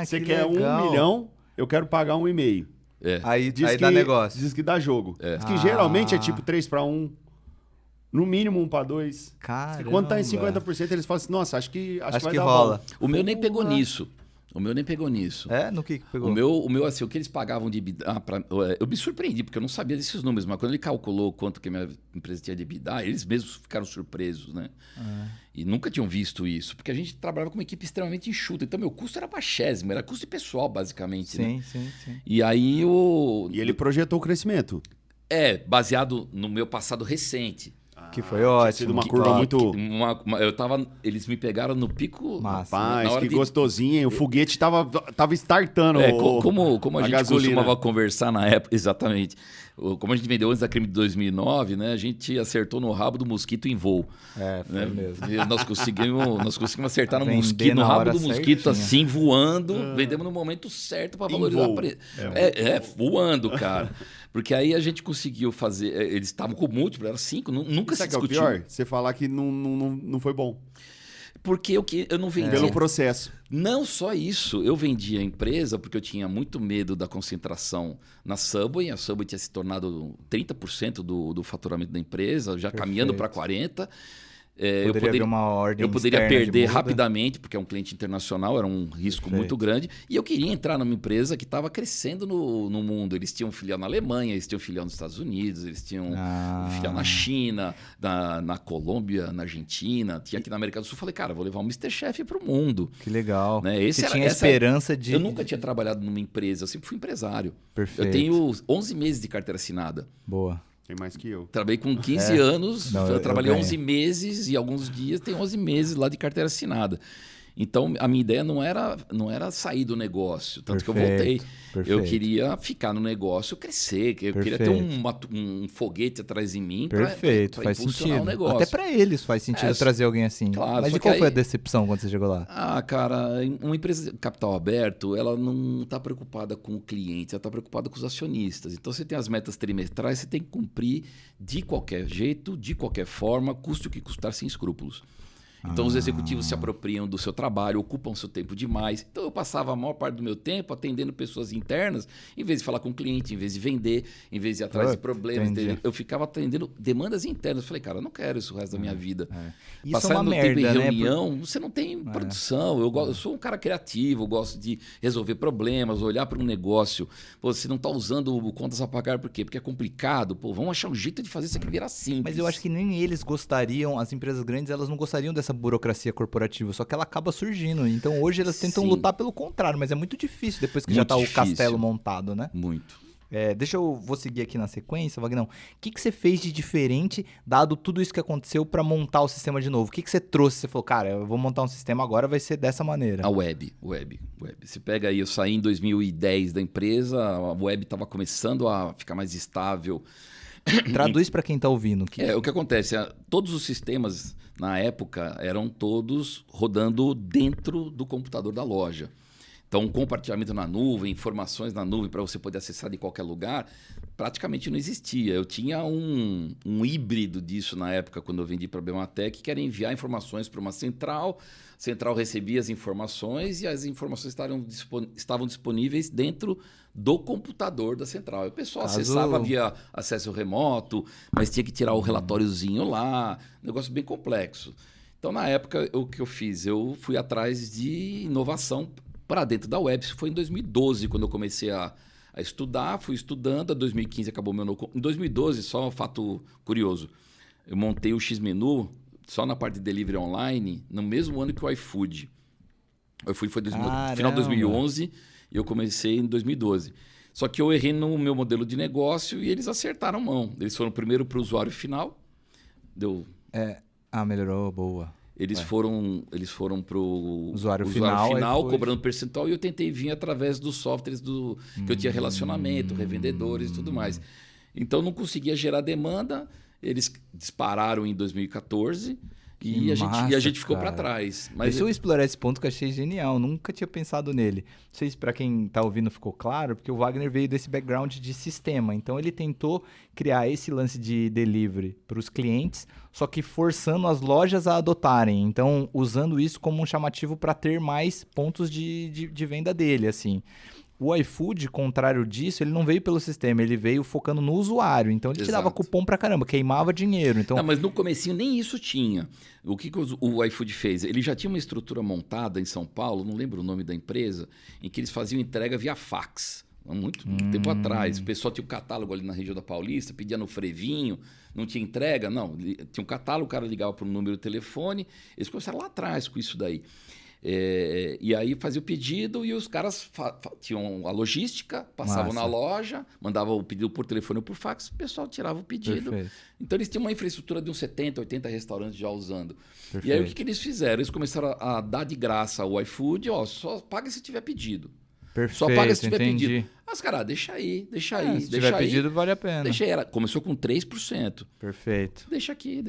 Speaker 1: Você
Speaker 2: que
Speaker 1: quer
Speaker 2: legal.
Speaker 1: 1 milhão, eu quero pagar 1,5.
Speaker 2: Aí
Speaker 1: Diz
Speaker 2: dá negócio.
Speaker 1: Diz que dá jogo. Diz que geralmente é tipo 3-1, no mínimo 1-2.
Speaker 2: Caramba.
Speaker 1: E quando tá em 50%, eles falam assim, nossa, acho que vai dar
Speaker 2: rola.
Speaker 1: bom.
Speaker 3: O meu nem pegou nisso.
Speaker 2: No que pegou?
Speaker 3: O meu, assim, o que eles pagavam de EBITDA... eu me surpreendi, porque eu não sabia desses números, mas quando ele calculou quanto que a minha empresa tinha de EBITDA, eles mesmos ficaram surpresos, né? E nunca tinham visto isso, porque a gente trabalhava com uma equipe extremamente enxuta, então meu custo era baixésimo, era custo de pessoal, basicamente, né?
Speaker 2: Sim.
Speaker 3: E aí
Speaker 1: E ele projetou o crescimento.
Speaker 3: baseado no meu passado recente.
Speaker 2: Que foi ótimo.
Speaker 1: Sido uma curva muito...
Speaker 3: Eles me pegaram no pico...
Speaker 2: Massa.
Speaker 1: Rapaz, que gostosinho, hein? O foguete tava startando
Speaker 3: como a gente
Speaker 1: gasolina.
Speaker 3: costumava conversar na época, exatamente. Como a gente vendeu antes da crime de 2009, né? A gente acertou no rabo do mosquito em voo.
Speaker 2: Foi mesmo.
Speaker 3: E nós conseguimos acertar no
Speaker 2: Vender
Speaker 3: mosquito, no
Speaker 2: na
Speaker 3: rabo
Speaker 2: hora
Speaker 3: do mosquito,
Speaker 2: certinha.
Speaker 3: assim, voando. Vendemos no momento certo para valorizar
Speaker 1: voo.
Speaker 3: o preço. Voando, cara. Porque aí a gente conseguiu fazer... Eles estavam com múltiplo, era 5, nunca se
Speaker 1: Sabe que é o
Speaker 3: discutiu.
Speaker 1: pior? Você falar que não foi bom.
Speaker 3: Porque eu não vendia...
Speaker 1: Pelo processo.
Speaker 3: Não só isso, eu vendia a empresa porque eu tinha muito medo da concentração na Subway. A Subway tinha se tornado 30% do faturamento da empresa, já caminhando para 40%.
Speaker 2: Poderia haver uma ordem
Speaker 3: eu poderia
Speaker 2: externa de
Speaker 3: perder
Speaker 2: muda.
Speaker 3: rapidamente, porque é um cliente internacional, era um risco muito grande. E eu queria entrar numa empresa que estava crescendo no mundo. Eles tinham filial na Alemanha, eles tinham filial nos Estados Unidos, eles tinham filial na China, na Colômbia, na Argentina, tinha aqui na América do Sul. Falei, cara, vou levar um Mr. Chef para o mundo.
Speaker 2: Que legal.
Speaker 3: Né?
Speaker 2: Você tinha esperança de...
Speaker 3: Eu nunca tinha trabalhado numa empresa, eu sempre fui empresário.
Speaker 2: Perfeito.
Speaker 3: Eu tenho 11 meses de carteira assinada.
Speaker 2: Boa.
Speaker 1: Tem mais que eu.
Speaker 3: Trabalhei com 15 anos,
Speaker 2: Não,
Speaker 3: eu trabalhei
Speaker 2: ganho.
Speaker 3: 11 meses e alguns dias tem 11 meses lá de carteira assinada. Então, a minha ideia não era sair do negócio, tanto que eu voltei.
Speaker 2: Perfeito.
Speaker 3: Eu queria ficar no negócio, crescer, eu queria ter um foguete atrás de mim para
Speaker 2: faz
Speaker 3: impulsionar
Speaker 2: sentido.
Speaker 3: o negócio.
Speaker 2: Até para eles faz sentido trazer alguém assim.
Speaker 3: Claro,
Speaker 2: mas
Speaker 3: só
Speaker 2: e qual
Speaker 3: que
Speaker 2: foi a
Speaker 3: aí-
Speaker 2: decepção quando você chegou lá?
Speaker 3: Ah, cara, uma empresa de capital aberto, ela não está preocupada com o cliente, ela está preocupada com os acionistas. Então, você tem as metas trimestrais, você tem que cumprir de qualquer jeito, de qualquer forma, custe o que custar, sem escrúpulos. Então, os executivos se apropriam do seu trabalho, ocupam seu tempo demais. Então, eu passava a maior parte do meu tempo atendendo pessoas internas, em vez de falar com o cliente, em vez de vender, em vez de ir atrás de problemas.
Speaker 2: Entendi.
Speaker 3: Eu ficava atendendo demandas internas. Eu falei, cara, eu não quero isso o resto da minha vida.
Speaker 2: Isso
Speaker 3: Passar
Speaker 2: é uma
Speaker 3: meu tempo em
Speaker 2: merda, né?
Speaker 3: reunião, você não tem produção. Eu sou um cara criativo, eu gosto de resolver problemas, olhar para um negócio. Pô, você não está usando o contas a pagar, por quê? Porque é complicado. Pô, vamos achar um jeito de fazer isso aqui virar simples.
Speaker 2: Mas eu acho que nem eles gostariam, as empresas grandes, elas não gostariam dessa burocracia corporativa, só que ela acaba surgindo. Então hoje elas tentam
Speaker 3: Sim.
Speaker 2: lutar pelo contrário, mas é muito difícil depois que já
Speaker 3: Muito
Speaker 2: tá o
Speaker 3: difícil.
Speaker 2: castelo montado, né?
Speaker 3: Muito.
Speaker 2: Vou seguir aqui na sequência, Vagnão. O que você fez de diferente, dado tudo isso que aconteceu, para montar o sistema de novo? O que você trouxe? Você falou, cara, eu vou montar um sistema agora, vai ser dessa maneira.
Speaker 3: A web. Você pega aí, eu saí em 2010 da empresa, a web estava começando a ficar mais estável.
Speaker 2: Traduz para quem tá ouvindo.
Speaker 3: O que acontece? Todos os sistemas, na época, eram todos rodando dentro do computador da loja. Então, compartilhamento na nuvem, informações na nuvem para você poder acessar de qualquer lugar, praticamente não existia. Eu tinha um híbrido disso na época, quando eu vendi para a Bematec, que era enviar informações para uma central, a central recebia as informações e as informações estavam disponíveis dentro do computador da central. E o pessoal acessava via acesso remoto, mas tinha que tirar o relatóriozinho lá, um negócio bem complexo. Então, na época, o que eu fiz? Eu fui atrás de inovação para dentro da web. Isso foi em 2012, quando eu comecei a estudar, fui estudando, em 2015 acabou meu... Em 2012, só um fato curioso, eu montei o X-Menu só na parte de delivery online, no mesmo ano que o iFood. O iFood foi final de 2011 e eu comecei em 2012. Só que eu errei no meu modelo de negócio e eles acertaram mão. Eles foram primeiro para o usuário final,
Speaker 2: Melhorou, boa.
Speaker 3: Eles foram para o
Speaker 2: usuário final
Speaker 3: cobrando percentual, e eu tentei vir através dos softwares que eu tinha relacionamento, revendedores e tudo mais. Então, não conseguia gerar demanda, eles dispararam em 2014 e a gente ficou para trás. Mas
Speaker 2: Deixa eu explorar esse ponto que eu achei genial, nunca tinha pensado nele. Não sei se para quem está ouvindo ficou claro, porque o Wagner veio desse background de sistema, então ele tentou criar esse lance de delivery para os clientes, só que forçando as lojas a adotarem, então usando isso como um chamativo para ter mais pontos de venda dele, assim. O iFood, contrário disso, ele não veio pelo sistema, ele veio focando no usuário. Então, ele tirava cupom pra caramba, queimava dinheiro. Então...
Speaker 3: Não, mas no comecinho nem isso tinha. O que o iFood fez? Ele já tinha uma estrutura montada em São Paulo, não lembro o nome da empresa, em que eles faziam entrega via fax. Há muito tempo atrás. O pessoal tinha um catálogo ali na região da Paulista, pedia no frevinho, não tinha entrega. Não, tinha um catálogo, o cara ligava para um número de telefone. Eles começaram lá atrás com isso daí. E aí fazia o pedido e os caras tinham a logística, passavam na loja, mandavam o pedido por telefone ou por fax, o pessoal tirava o pedido.
Speaker 2: Perfeito.
Speaker 3: Então eles tinham uma infraestrutura de uns 70, 80 restaurantes já usando.
Speaker 2: Perfeito.
Speaker 3: E aí o que eles fizeram? Eles começaram a dar de graça ao iFood, só paga se tiver pedido.
Speaker 2: Perfeito,
Speaker 3: Só paga se tiver
Speaker 2: entendi.
Speaker 3: pedido. Mas, cara, deixa aí.
Speaker 2: Se tiver pedido, vale a pena.
Speaker 3: Deixa aí. Começou com 3%.
Speaker 2: Perfeito.
Speaker 3: Deixa aqui.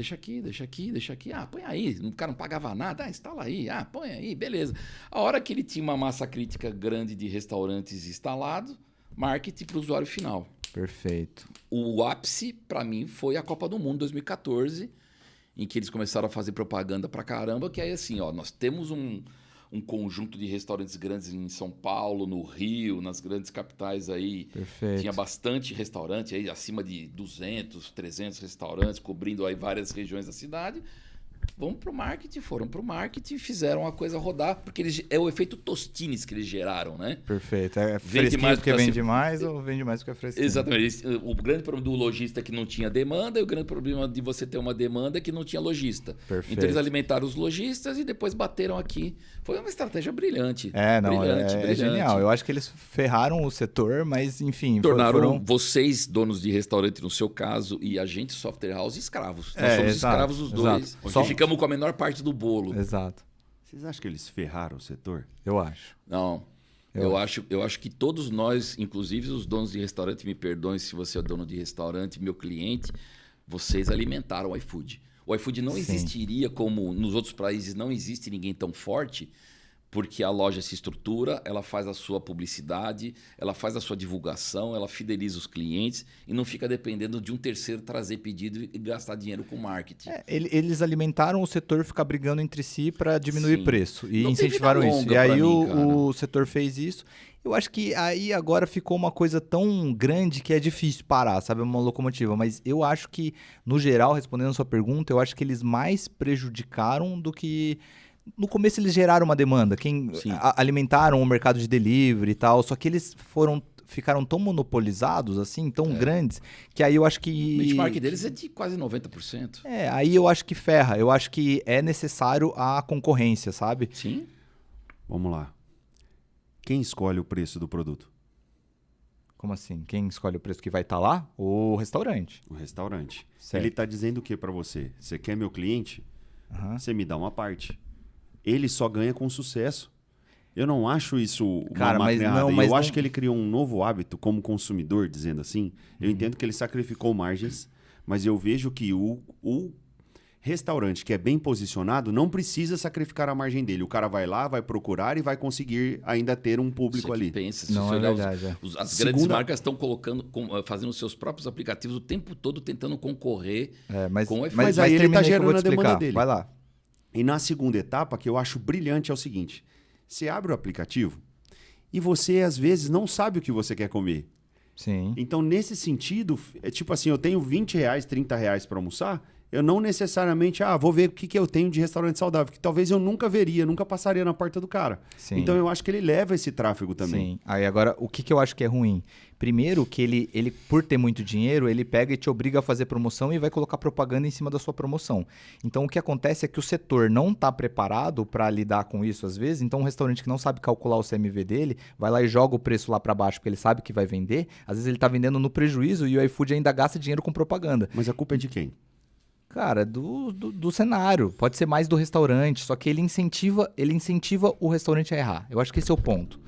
Speaker 3: Ah, põe aí. O cara não pagava nada. Ah, instala aí. Ah, põe aí. Beleza. A hora que ele tinha uma massa crítica grande de restaurantes instalados, marketing para o usuário final.
Speaker 2: Perfeito.
Speaker 3: O ápice, para mim, foi a Copa do Mundo 2014, em que eles começaram a fazer propaganda pra caramba, que aí assim, ó, nós temos um conjunto de restaurantes grandes em São Paulo, no Rio, nas grandes capitais aí.
Speaker 2: Perfeito.
Speaker 3: Tinha bastante restaurante aí, acima de 200, 300 restaurantes, cobrindo aí várias regiões da cidade. Vamos pro marketing, foram pro marketing, fizeram a coisa rodar, porque é o efeito Tostines que eles geraram, né?
Speaker 2: Perfeito. É
Speaker 3: Vende
Speaker 2: fresquinho
Speaker 3: mais
Speaker 2: porque
Speaker 3: porque
Speaker 2: vende
Speaker 3: assim-
Speaker 2: mais ou vende mais porque é fresquinho?
Speaker 3: Exatamente. O grande problema do lojista é que não tinha demanda e o grande problema de você ter uma demanda é que não tinha lojista.
Speaker 2: Perfeito.
Speaker 3: Então eles alimentaram os lojistas e depois bateram aqui. Foi uma estratégia brilhante.
Speaker 2: Não,
Speaker 3: brilhante,
Speaker 2: é
Speaker 3: brilhante.
Speaker 2: genial. Eu acho que eles ferraram o setor, mas enfim...
Speaker 3: Tornaram
Speaker 2: foram...
Speaker 3: vocês, donos de restaurante, no seu caso, e a gente, software house, escravos. Nós
Speaker 2: É,
Speaker 3: somos
Speaker 2: exato,
Speaker 3: escravos os
Speaker 2: exato.
Speaker 3: dois.
Speaker 2: Só-
Speaker 3: E ficamos com a menor parte do bolo.
Speaker 2: Exato.
Speaker 1: Vocês acham que eles ferraram o setor?
Speaker 2: Eu acho.
Speaker 3: Não. Eu acho que todos nós, inclusive os donos de restaurante, me perdoem se você é dono de restaurante, meu cliente, vocês alimentaram o iFood. O iFood não
Speaker 2: Sim.
Speaker 3: existiria como nos outros países não existe ninguém tão forte, porque a loja se estrutura, ela faz a sua publicidade, ela faz a sua divulgação, ela fideliza os clientes e não fica dependendo de um terceiro trazer pedido e gastar dinheiro com marketing.
Speaker 2: Eles alimentaram o setor ficar brigando entre si para diminuir
Speaker 3: Sim.
Speaker 2: preço e
Speaker 3: Não tem
Speaker 2: incentivaram
Speaker 3: vida
Speaker 2: isso.
Speaker 3: longa
Speaker 2: E aí
Speaker 3: pra mim, cara.
Speaker 2: o setor fez isso. Eu acho que aí agora ficou uma coisa tão grande que é difícil parar, sabe? Uma locomotiva. Mas eu acho que, no geral, respondendo a sua pergunta, eu acho que eles mais prejudicaram do que... No começo eles geraram uma demanda,
Speaker 3: Sim.
Speaker 2: alimentaram o mercado de delivery e tal, só que eles ficaram tão monopolizados, assim, tão grandes, que aí eu acho que...
Speaker 3: O benchmark deles é de quase 90%.
Speaker 2: Aí eu acho que ferra. Eu acho que é necessário a concorrência, sabe?
Speaker 3: Sim.
Speaker 1: Vamos lá. Quem escolhe o preço do produto?
Speaker 2: Como assim? Quem escolhe o preço que vai estar lá? O restaurante.
Speaker 1: O restaurante.
Speaker 2: Certo.
Speaker 1: Ele está dizendo o que para você? Você quer meu cliente?
Speaker 2: Aham.
Speaker 1: Você me dá uma parte. Ele só ganha com sucesso. Eu não acho isso uma
Speaker 2: Cara, mas
Speaker 1: máquina
Speaker 2: não,
Speaker 1: errada.
Speaker 2: mas
Speaker 1: Eu
Speaker 2: não-
Speaker 1: acho que ele criou um novo hábito como consumidor, dizendo assim. Eu entendo que ele sacrificou margens, mas eu vejo que o restaurante que é bem posicionado não precisa sacrificar a margem dele. O cara vai lá, vai procurar e vai conseguir ainda ter um público
Speaker 3: Você que
Speaker 1: ali.
Speaker 3: pensa, se
Speaker 2: Não,
Speaker 3: você
Speaker 2: é
Speaker 3: olhar
Speaker 2: verdade,
Speaker 3: as grandes
Speaker 1: Segunda-
Speaker 3: marcas estão fazendo os seus próprios aplicativos o tempo todo tentando concorrer
Speaker 2: Mas,
Speaker 3: com o iFood.
Speaker 1: Mas aí ele
Speaker 2: termina
Speaker 1: tá
Speaker 2: que eu vou
Speaker 1: gerando
Speaker 2: te
Speaker 1: a demanda
Speaker 2: explicar.
Speaker 1: dele.
Speaker 2: Vai lá.
Speaker 1: E na segunda etapa, que eu acho brilhante, é o seguinte. Você abre o aplicativo e você, às vezes, não sabe o que você quer comer.
Speaker 2: Sim.
Speaker 1: Então, nesse sentido, é tipo assim, eu tenho R$20, R$30 para almoçar, eu não necessariamente, vou ver o que eu tenho de restaurante saudável, que talvez eu nunca veria, nunca passaria na porta do cara.
Speaker 2: Sim.
Speaker 1: Então, eu acho que ele leva esse tráfego também.
Speaker 2: Sim. Aí agora, o que eu acho que é ruim? Primeiro, que ele, por ter muito dinheiro, ele pega e te obriga a fazer promoção e vai colocar propaganda em cima da sua promoção. Então, o que acontece é que o setor não está preparado para lidar com isso, às vezes. Então, um restaurante que não sabe calcular o CMV dele, vai lá e joga o preço lá para baixo, porque ele sabe que vai vender. Às vezes, ele está vendendo no prejuízo e o iFood ainda gasta dinheiro com propaganda.
Speaker 1: Mas a culpa é de quem?
Speaker 2: Cara, do cenário. Pode ser mais do restaurante, só que ele incentiva o restaurante a errar. Eu acho que esse é o ponto.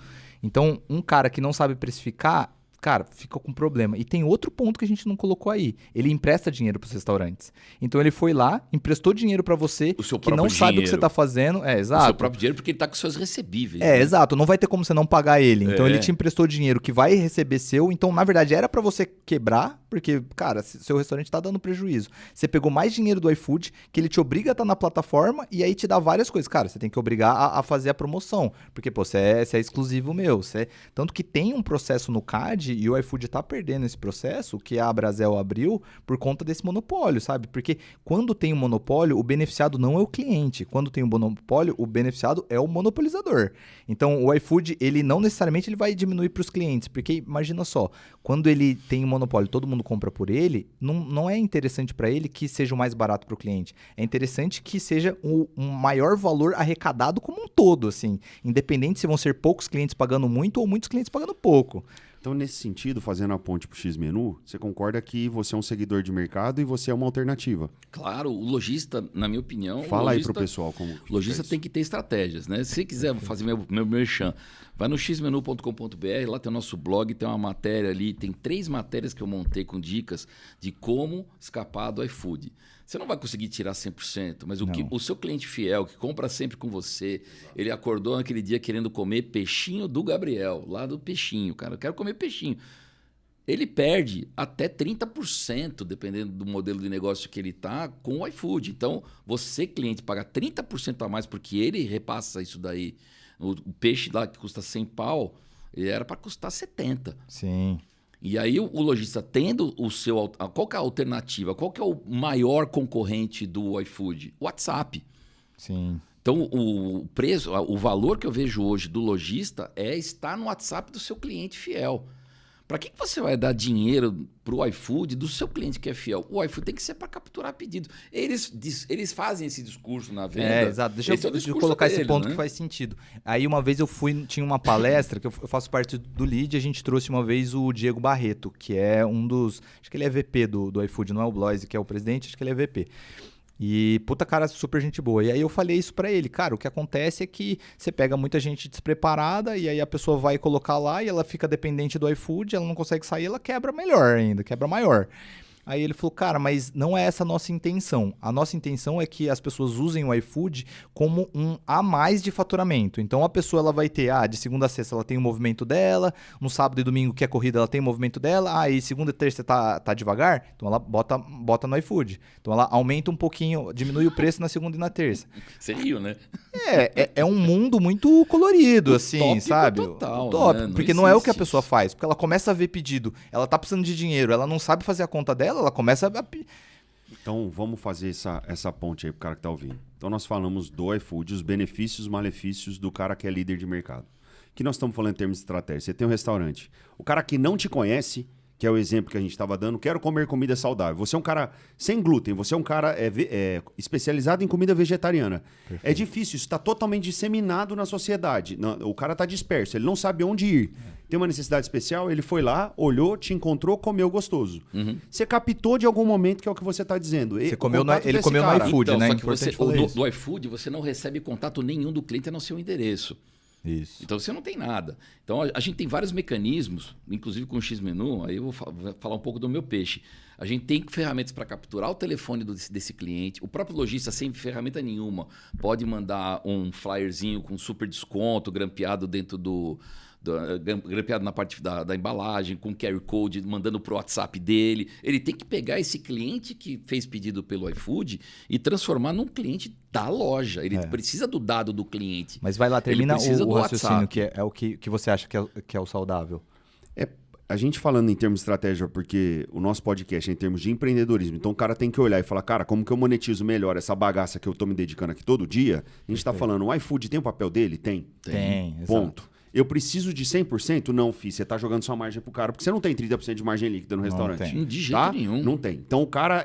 Speaker 2: Então, um cara que não sabe precificar, cara, fica com problema. E tem outro ponto que a gente não colocou aí. Ele empresta dinheiro para os restaurantes. Então, ele foi lá, emprestou dinheiro para você,
Speaker 3: O seu
Speaker 2: que não
Speaker 3: próprio
Speaker 2: sabe o que
Speaker 3: dinheiro.
Speaker 2: você está fazendo.
Speaker 3: O seu
Speaker 2: Exato.
Speaker 3: próprio dinheiro, porque ele está com seus recebíveis.
Speaker 2: É,
Speaker 3: né?
Speaker 2: exato. Não vai ter como você não pagar ele. Então,
Speaker 3: É.
Speaker 2: ele te emprestou dinheiro que vai receber seu. Então, na verdade, era pra você quebrar, porque, cara, seu restaurante tá dando prejuízo. Você pegou mais dinheiro do iFood, que ele te obriga a estar na plataforma e aí te dá várias coisas. Cara, você tem que obrigar a fazer a promoção. Porque, pô, você é exclusivo meu. Tanto que tem um processo no CAD e o iFood tá perdendo esse processo que a Brasel abriu por conta desse monopólio, sabe? Porque quando tem um monopólio, o beneficiado não é o cliente. Quando tem um monopólio, o beneficiado é o monopolizador. Então, o iFood, ele não necessariamente ele vai diminuir para os clientes, porque imagina só, quando ele tem um monopólio, todo mundo compra por ele, não é interessante para ele que seja o mais barato para o cliente. É interessante que seja um maior valor arrecadado como um todo, assim, independente se vão ser poucos clientes pagando muito ou muitos clientes pagando pouco.
Speaker 1: Então, nesse sentido, fazendo a ponte pro X-Menu, você concorda que você é um seguidor de mercado e você é uma alternativa?
Speaker 3: Claro, o lojista, na minha opinião...
Speaker 1: Fala aí
Speaker 3: lojista,
Speaker 1: pro pessoal como
Speaker 3: O lojista
Speaker 1: é
Speaker 3: tem que ter estratégias, né? Se quiser fazer meu merchan, vai no xmenu.com.br, lá tem o nosso blog, tem uma matéria ali, tem 3 matérias que eu montei com dicas de como escapar do iFood. Você não vai conseguir tirar 100%, mas o seu cliente fiel, que compra sempre com você, ele acordou naquele dia querendo comer peixinho do Gabriel, lá do peixinho, cara, eu quero comer peixinho. Ele perde até 30%, dependendo do modelo de negócio que ele está, com o iFood. Então, você, cliente, paga 30% a mais porque ele repassa isso daí. O peixe lá que custa 100 pau, ele era para custar 70.
Speaker 2: Sim.
Speaker 3: E aí o lojista tendo o seu... Qual que é a alternativa? Qual que é o maior concorrente do iFood? O WhatsApp.
Speaker 2: Sim.
Speaker 3: Então, o preço, o valor que eu vejo hoje do lojista é estar no WhatsApp do seu cliente fiel. Para que você vai dar dinheiro para o iFood do seu cliente que é fiel? O iFood tem que ser para capturar pedido. Eles fazem esse discurso na venda.
Speaker 2: Exato. Deixa eu
Speaker 3: eu
Speaker 2: colocar esse ponto que faz sentido. Aí uma vez tinha uma palestra, que eu faço parte do Lead, a gente trouxe uma vez o Diego Barreto, que é um dos... Acho que ele é VP do iFood, não é o Bloise que é o presidente, acho que ele é VP. E, puta cara, super gente boa. E aí eu falei isso pra ele. Cara, o que acontece é que você pega muita gente despreparada e aí a pessoa vai colocar lá e ela fica dependente do iFood, ela não consegue sair, ela quebra melhor ainda, quebra maior. Aí ele falou, cara, mas não é essa a nossa intenção. A nossa intenção é que as pessoas usem o iFood como um a mais de faturamento. Então a pessoa ela vai ter, de segunda a sexta ela tem o movimento dela, no sábado e domingo que é corrida ela tem o movimento dela, e segunda e terça tá devagar, então ela bota no iFood. Então ela aumenta um pouquinho, diminui o preço na segunda e na terça.
Speaker 3: Você riu, né?
Speaker 2: É um mundo muito colorido, assim, sabe?
Speaker 3: Total,
Speaker 2: Top,
Speaker 3: né?
Speaker 2: porque não é o que a pessoa faz, porque ela começa a ver pedido, ela tá precisando de dinheiro, ela não sabe fazer a conta dela, ela começa a...
Speaker 1: Então, vamos fazer essa ponte aí pro cara que tá ouvindo. Então, nós falamos do iFood, os benefícios e os malefícios do cara que é líder de mercado. O que nós estamos falando em termos de estratégia? Você tem um restaurante. O cara que não te conhece, que é o exemplo que a gente estava dando, quero comer comida saudável. Você é um cara sem glúten, você é um cara especializado em comida vegetariana. Perfeito. É difícil, isso está totalmente disseminado na sociedade. O cara está disperso, ele não sabe onde ir. Tem uma necessidade especial, ele foi lá, olhou, te encontrou, comeu gostoso. Uhum. Você captou de algum momento, que é o que você está dizendo.
Speaker 2: Ele comeu no iFood,
Speaker 3: então,
Speaker 2: né?
Speaker 3: Só que do iFood você não recebe contato nenhum do cliente a não ser o endereço.
Speaker 2: Isso.
Speaker 3: Então você não tem nada. Então a gente tem vários mecanismos, inclusive com o X-Menu, aí eu vou falar um pouco do meu peixe. A gente tem ferramentas para capturar o telefone desse cliente. O próprio lojista, sem ferramenta nenhuma, pode mandar um flyerzinho com super desconto, grampeado dentro grampeado na parte da embalagem, com QR Code, mandando pro WhatsApp dele. Ele tem que pegar esse cliente que fez pedido pelo iFood e transformar num cliente da loja. Ele precisa do dado do cliente.
Speaker 2: Mas vai lá, termina o raciocínio, que é o que você acha que é o saudável.
Speaker 1: A gente falando em termos de estratégia, porque o nosso podcast é em termos de empreendedorismo, então o cara tem que olhar e falar, cara, como que eu monetizo melhor essa bagaça que eu tô me dedicando aqui todo dia? A gente tá falando, o iFood tem o papel dele? Tem. Ponto.
Speaker 2: Exato.
Speaker 1: Eu preciso de 100%? Não, filho. Você tá jogando sua margem pro cara, porque você não tem 30% de margem líquida no restaurante.
Speaker 3: Tem. De jeito nenhum.
Speaker 1: Não tem. Então o cara,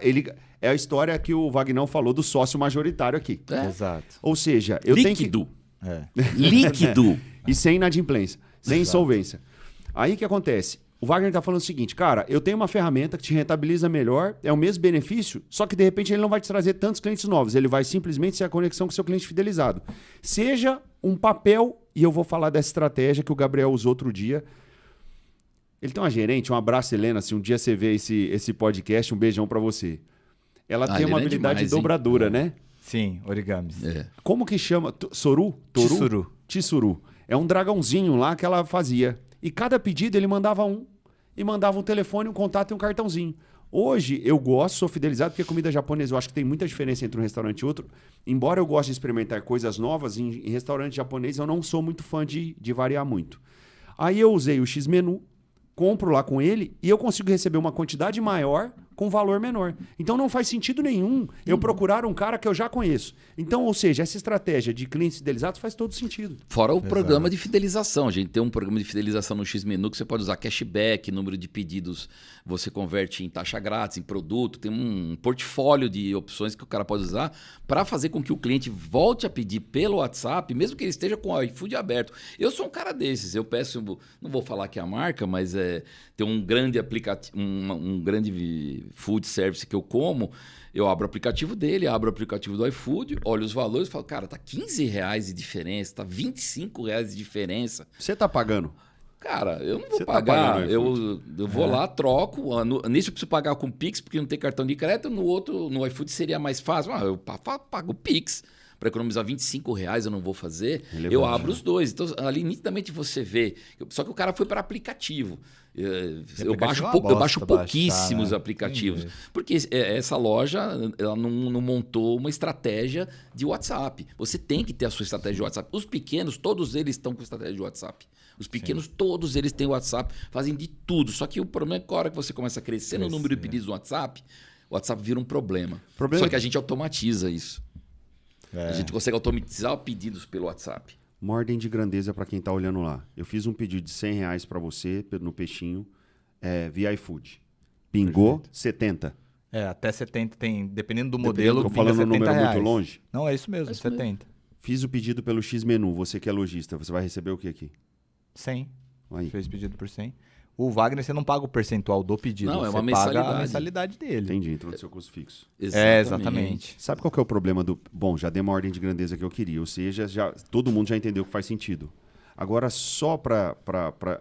Speaker 1: é a história que o Vagnão falou do sócio majoritário aqui.
Speaker 2: Exato.
Speaker 1: Ou seja, eu
Speaker 3: líquido.
Speaker 1: tenho que... Líquido. E sem inadimplência, sem insolvência. Aí o que acontece? O Wagner tá falando o seguinte, cara, eu tenho uma ferramenta que te rentabiliza melhor, é o mesmo benefício, só que de repente ele não vai te trazer tantos clientes novos, ele vai simplesmente ser a conexão com o seu cliente fidelizado. Seja um papel, e eu vou falar dessa estratégia que o Gabriel usou outro dia. Ele tem uma gerente, um abraço, Helena, se um dia você vê esse podcast, um beijão pra você. Ela tem uma habilidade dobradora, né?
Speaker 2: Sim, origamis.
Speaker 1: Como que chama? Soru? Tissuru. É um dragãozinho lá que ela fazia. E cada pedido ele mandava um. E mandava um telefone, um contato e um cartãozinho. Hoje eu gosto, sou fidelizado, porque comida japonesa eu acho que tem muita diferença entre um restaurante e outro. Embora eu goste de experimentar coisas novas, em restaurante japonês eu não sou muito fã de variar muito. Aí eu usei o X-Menu, compro lá com ele e eu consigo receber uma quantidade maior com valor menor. Então não faz sentido nenhum eu procurar um cara que eu já conheço. Então, ou seja, essa estratégia de clientes fidelizados faz todo sentido.
Speaker 3: Fora o programa de fidelização. A gente tem um programa de fidelização no X-Menu que você pode usar cashback, número de pedidos você converte em taxa grátis, em produto. Tem um portfólio de opções que o cara pode usar para fazer com que o cliente volte a pedir pelo WhatsApp, mesmo que ele esteja com o iFood aberto. Eu sou um cara desses. Eu peço, não vou falar que é a marca, mas tem um grande aplicativo, um grande food service que eu como, eu abro o aplicativo dele, abro o aplicativo do iFood, olho os valores e falo, cara, tá R$15 de diferença, tá R$25 de diferença.
Speaker 1: Você tá pagando?
Speaker 3: Cara, eu não vou pagar, eu vou lá, troco, nisso eu preciso pagar com Pix, porque não tem cartão de crédito, no outro, no iFood seria mais fácil, eu pago Pix. para economizar R$25 eu não vou fazer,
Speaker 1: Relevante,
Speaker 3: eu abro
Speaker 1: né?
Speaker 3: os dois. Então, ali nitidamente você vê. Só que o cara foi para aplicativo. Eu baixo,
Speaker 2: é uma bosta
Speaker 3: eu baixo pouquíssimos
Speaker 2: baixar, né?
Speaker 3: aplicativos.
Speaker 2: Entendi.
Speaker 3: Porque essa loja ela não montou uma estratégia de WhatsApp. Você tem que ter a sua estratégia de WhatsApp. Os pequenos, todos eles estão com estratégia de WhatsApp. Os pequenos, todos eles têm WhatsApp, fazem de tudo. Só que o problema é que a hora que você começa a crescer no número de pedidos do WhatsApp, o WhatsApp vira um problema. Só que a gente automatiza isso. A gente consegue automatizar pedidos pelo WhatsApp.
Speaker 1: Uma ordem de grandeza para quem está olhando lá. Eu fiz um pedido de R$100 para você no peixinho via iFood. Pingou,
Speaker 2: Perfeito.
Speaker 1: 70.
Speaker 2: Até 70 tem, dependendo do
Speaker 1: Dependendo,
Speaker 2: modelo,
Speaker 1: tô
Speaker 2: pinga
Speaker 1: falando um número
Speaker 2: R$70.
Speaker 1: muito longe.
Speaker 2: Não, é isso mesmo,
Speaker 3: É isso
Speaker 2: 70.
Speaker 1: Fiz o pedido pelo X-Menu. Você que é lojista, você vai receber o que aqui?
Speaker 2: 100.
Speaker 1: Aí.
Speaker 2: Fez pedido por 100. O Wagner, você não paga o percentual do pedido.
Speaker 3: Não, é
Speaker 2: você
Speaker 3: uma
Speaker 2: paga
Speaker 3: mensalidade.
Speaker 2: a mensalidade dele.
Speaker 1: Entendi, entrou no seu custo fixo.
Speaker 2: Exatamente.
Speaker 1: Sabe qual que é o problema do... Bom, já dei uma ordem de grandeza que eu queria, ou seja, todo mundo já entendeu que faz sentido. Agora, só para...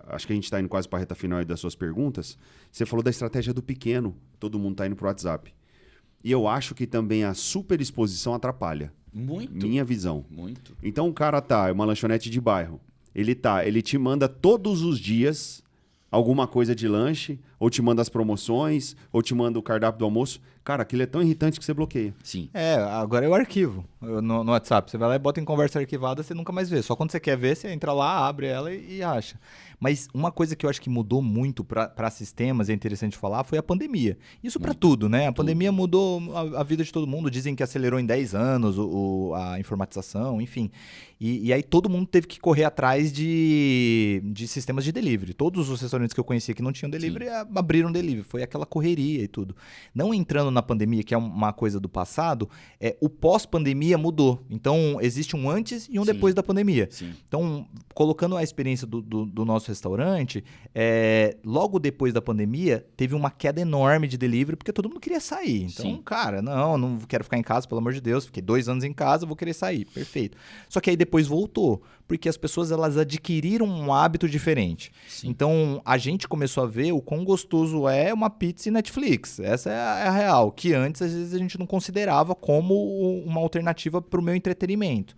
Speaker 1: Acho que a gente está indo quase para a reta final aí das suas perguntas. Você falou da estratégia do pequeno, todo mundo está indo para o WhatsApp. E eu acho que também a superexposição atrapalha.
Speaker 3: Muito.
Speaker 1: Minha visão.
Speaker 3: Muito.
Speaker 1: Então o cara é uma lanchonete de bairro. Ele te manda todos os dias alguma coisa de lanche, ou te manda as promoções, ou te manda o cardápio do almoço. Cara, aquilo é tão irritante que você bloqueia.
Speaker 3: Sim.
Speaker 2: Agora é o arquivo no WhatsApp. Você vai lá e bota em conversa arquivada, você nunca mais vê. Só quando você quer ver, você entra lá, abre ela e acha. Mas uma coisa que eu acho que mudou muito para sistemas, é interessante falar, foi a pandemia. Isso para tudo, né? A pandemia mudou a vida de todo mundo. Dizem que acelerou em 10 anos a informatização, enfim. E aí todo mundo teve que correr atrás de sistemas de delivery. Todos os restaurantes que eu conhecia que não tinham delivery abriram delivery. Foi aquela correria e tudo. Não entrando na pandemia, que é uma coisa do passado, o pós-pandemia mudou. Então, existe um antes e um depois da pandemia.
Speaker 3: Sim.
Speaker 2: Então, colocando a experiência do nosso restaurante, logo depois da pandemia, teve uma queda enorme de delivery, porque todo mundo queria sair. Então,
Speaker 3: Sim.
Speaker 2: cara, não quero ficar em casa, pelo amor de Deus. Fiquei 2 anos em casa, vou querer sair. Perfeito. Só que aí depois voltou, porque as pessoas elas adquiriram um hábito diferente.
Speaker 3: Sim.
Speaker 2: Então, a gente começou a ver o quão gostoso é uma pizza e Netflix. Essa é a real, que antes, às vezes, a gente não considerava como uma alternativa para o meu entretenimento.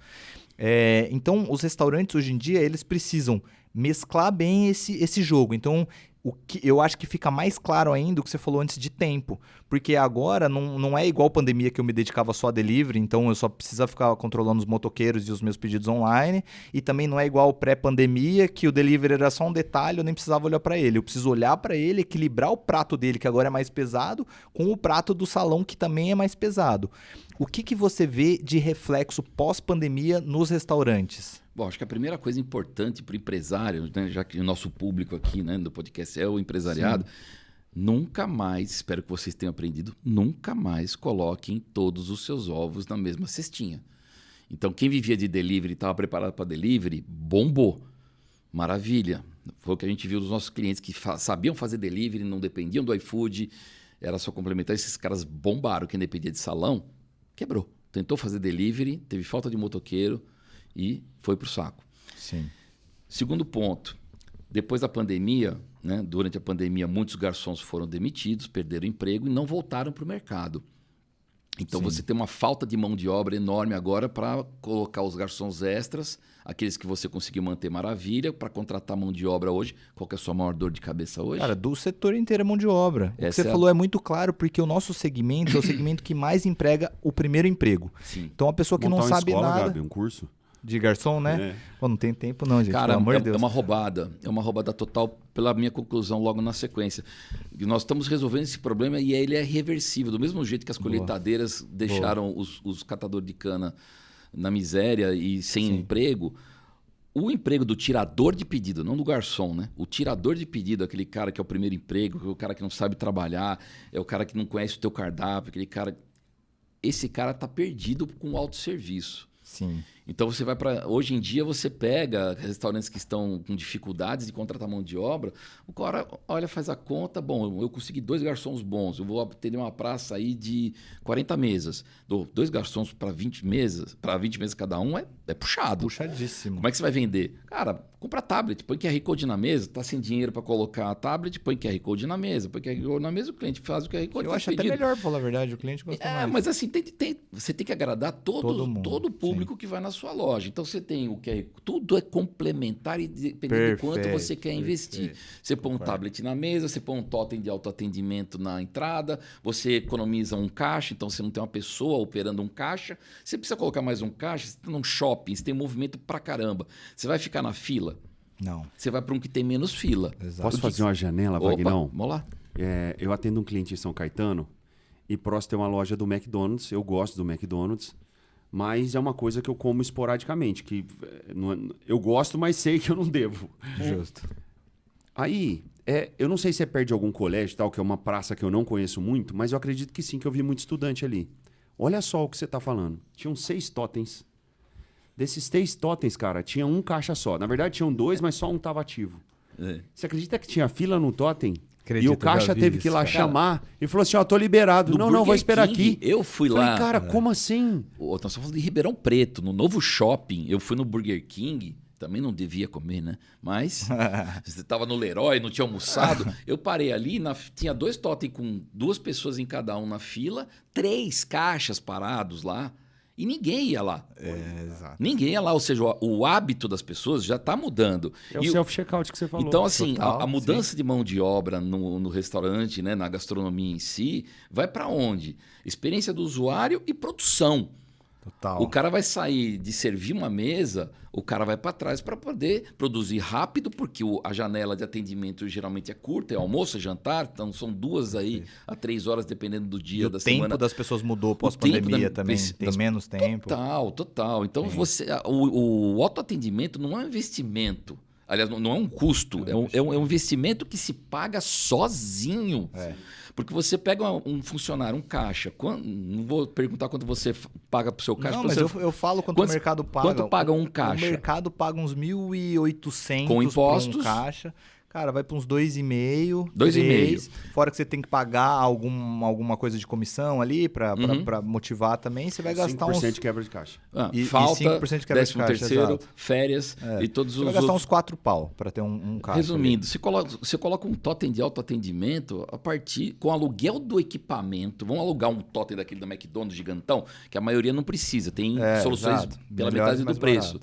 Speaker 2: Então, os restaurantes, hoje em dia, eles precisam mesclar bem esse jogo. Então, o que eu acho que fica mais claro ainda o que você falou antes de tempo. Porque agora não é igual a pandemia que eu me dedicava só a delivery, então eu só precisava ficar controlando os motoqueiros e os meus pedidos online. E também não é igual pré-pandemia, que o delivery era só um detalhe, eu nem precisava olhar para ele. Eu preciso olhar para ele, equilibrar o prato dele, que agora é mais pesado, com o prato do salão, que também é mais pesado. O que você vê de reflexo pós-pandemia nos restaurantes?
Speaker 3: Bom, acho que a primeira coisa importante para o empresário, né, já que o nosso público aqui, né, do podcast é o empresariado, nunca mais, espero que vocês tenham aprendido, nunca mais coloquem todos os seus ovos na mesma cestinha. Então, quem vivia de delivery e estava preparado para delivery, bombou. Maravilha. Foi o que a gente viu dos nossos clientes que sabiam fazer delivery, não dependiam do iFood, era só complementar. Esses caras bombaram. Quem dependia de salão, quebrou. Tentou fazer delivery, teve falta de motoqueiro e foi para o saco.
Speaker 2: Sim.
Speaker 3: Segundo ponto, depois da pandemia, né, durante a pandemia, muitos garçons foram demitidos, perderam emprego e não voltaram para o mercado. Então você tem uma falta de mão de obra enorme agora para colocar os garçons extras, aqueles que você conseguiu manter maravilha, para contratar mão de obra hoje. Qual que é a sua maior dor de cabeça hoje?
Speaker 2: Cara, do setor inteiro é mão de obra. O que você falou é muito claro, porque o nosso segmento é o segmento que mais emprega o primeiro emprego.
Speaker 3: Sim.
Speaker 2: Então a pessoa que
Speaker 1: Montar
Speaker 2: não
Speaker 1: uma
Speaker 2: sabe
Speaker 1: escola,
Speaker 2: nada...
Speaker 1: Gabi, um curso.
Speaker 2: De garçom, né? Pô, não tem tempo não, gente.
Speaker 3: Cara,
Speaker 2: pelo amor de Deus.
Speaker 3: é uma roubada. É uma roubada total pela minha conclusão logo na sequência. E nós estamos resolvendo esse problema e ele é reversível. Do mesmo jeito que as colheitadeiras deixaram os catadores de cana na miséria e sem emprego, o emprego do tirador de pedido, não do garçom, né? O tirador de pedido, aquele cara que é o primeiro emprego, o cara que não sabe trabalhar, é o cara que não conhece o teu cardápio, aquele cara... Esse cara está perdido com o autosserviço.
Speaker 2: Sim.
Speaker 3: Então você vai para. Hoje em dia você pega restaurantes que estão com dificuldades de contratar mão de obra, o cara olha, faz a conta, bom, eu consegui 2 garçons bons, eu vou atender uma praça aí de 40 mesas. Dou 2 garçons para 20 mesas cada um é puxado.
Speaker 2: Puxadíssimo.
Speaker 3: Como é que você vai vender? Cara, compra tablet, põe QR Code na mesa, tá sem dinheiro para colocar a tablet, põe QR Code na mesa, põe QR Code na mesa, o cliente faz o QR Code.
Speaker 2: Eu acho até melhor, pra falar a verdade, o cliente gosta mais.
Speaker 3: Mas assim, você tem que agradar
Speaker 2: Todo mundo,
Speaker 3: todo o público que vai na sua loja. Então você tem o QR, tudo é complementar e dependendo de quanto você quer investir. Você põe um tablet na mesa, você põe um totem de autoatendimento na entrada, você economiza um caixa, então você não tem uma pessoa operando um caixa. Você precisa colocar mais um caixa, você está num shopping, você tem movimento pra caramba. Você vai ficar na fila?
Speaker 2: Não.
Speaker 3: Você vai para um que tem menos fila.
Speaker 2: Exato.
Speaker 1: Posso fazer uma janela,
Speaker 3: Opa,
Speaker 1: Vagnão?
Speaker 3: vamos lá.
Speaker 1: Eu atendo um cliente em São Caetano e próximo tem uma loja do McDonald's. Eu gosto do McDonald's, mas é uma coisa que eu como esporadicamente. Que eu gosto, mas sei que eu não devo.
Speaker 2: Justo.
Speaker 1: Aí, eu não sei se é perto de algum colégio, tal, que é uma praça que eu não conheço muito, mas eu acredito que sim, que eu vi muito estudante ali. Olha só o que você está falando. Tinham 6 totens. Desses 6 totens, cara, tinha um caixa só. Na verdade, tinham 2, mas só um estava ativo. Você acredita que tinha fila no totem?
Speaker 2: Acredito,
Speaker 1: E o caixa teve que ir lá
Speaker 3: cara.
Speaker 1: chamar e falou assim, ó, tô liberado. Não, vou esperar
Speaker 3: King,
Speaker 1: aqui.
Speaker 3: Eu fui
Speaker 1: Falei,
Speaker 3: lá.
Speaker 1: cara, como assim?
Speaker 3: Nós estamos falando de Ribeirão Preto, no novo shopping. Eu fui no Burger King, também não devia comer, né? Mas você estava no Leroy, não tinha almoçado. Eu parei ali, tinha 2 totens com 2 pessoas em cada um na fila, 3 caixas parados lá. E ninguém ia lá.
Speaker 2: Exato.
Speaker 3: Ninguém ia lá. Ou seja, o hábito das pessoas já está mudando.
Speaker 1: É o self-checkout que você falou.
Speaker 3: Então, assim,
Speaker 2: Total,
Speaker 3: a mudança de mão de obra no restaurante, né, na gastronomia em si, vai para onde? Experiência do usuário e produção.
Speaker 2: Total.
Speaker 3: O cara vai sair de servir uma mesa, o cara vai para trás para poder produzir rápido, porque a janela de atendimento geralmente é curta, é almoço, é jantar, então são 2 aí a 3 horas, dependendo do dia, da semana.
Speaker 2: O tempo das pessoas mudou pós-pandemia também, tem menos tempo.
Speaker 3: Total. Então, o autoatendimento não é um investimento. Aliás, não é um custo, é um investimento que se paga sozinho. Porque você pega um funcionário, um caixa, não vou perguntar quanto você paga para o seu caixa.
Speaker 2: Não, mas eu falo quanto o mercado paga.
Speaker 3: Quanto paga um caixa?
Speaker 2: O mercado paga uns 1.800
Speaker 3: com impostos.
Speaker 2: Por um caixa. Cara, vai para uns 2,5.
Speaker 3: 2,5.
Speaker 2: Fora que você tem que pagar alguma coisa de comissão ali para motivar também. Você vai gastar
Speaker 1: 5%
Speaker 2: uns...
Speaker 1: de quebra de caixa.
Speaker 3: Falta,
Speaker 2: 5% de quebra de caixa,
Speaker 3: 13º,
Speaker 2: exato.
Speaker 3: férias e todos
Speaker 2: Você
Speaker 3: os
Speaker 2: vai gastar
Speaker 3: outros.
Speaker 2: uns 4 pau para ter um caixa.
Speaker 3: Resumindo, você coloca um totem de autoatendimento a partir com o aluguel do equipamento. Vamos alugar um totem daquele da McDonald's gigantão, que a maioria não precisa. Tem soluções
Speaker 2: exato.
Speaker 3: pela
Speaker 2: Melhores
Speaker 3: metade
Speaker 2: e
Speaker 3: do
Speaker 2: mais
Speaker 3: preço.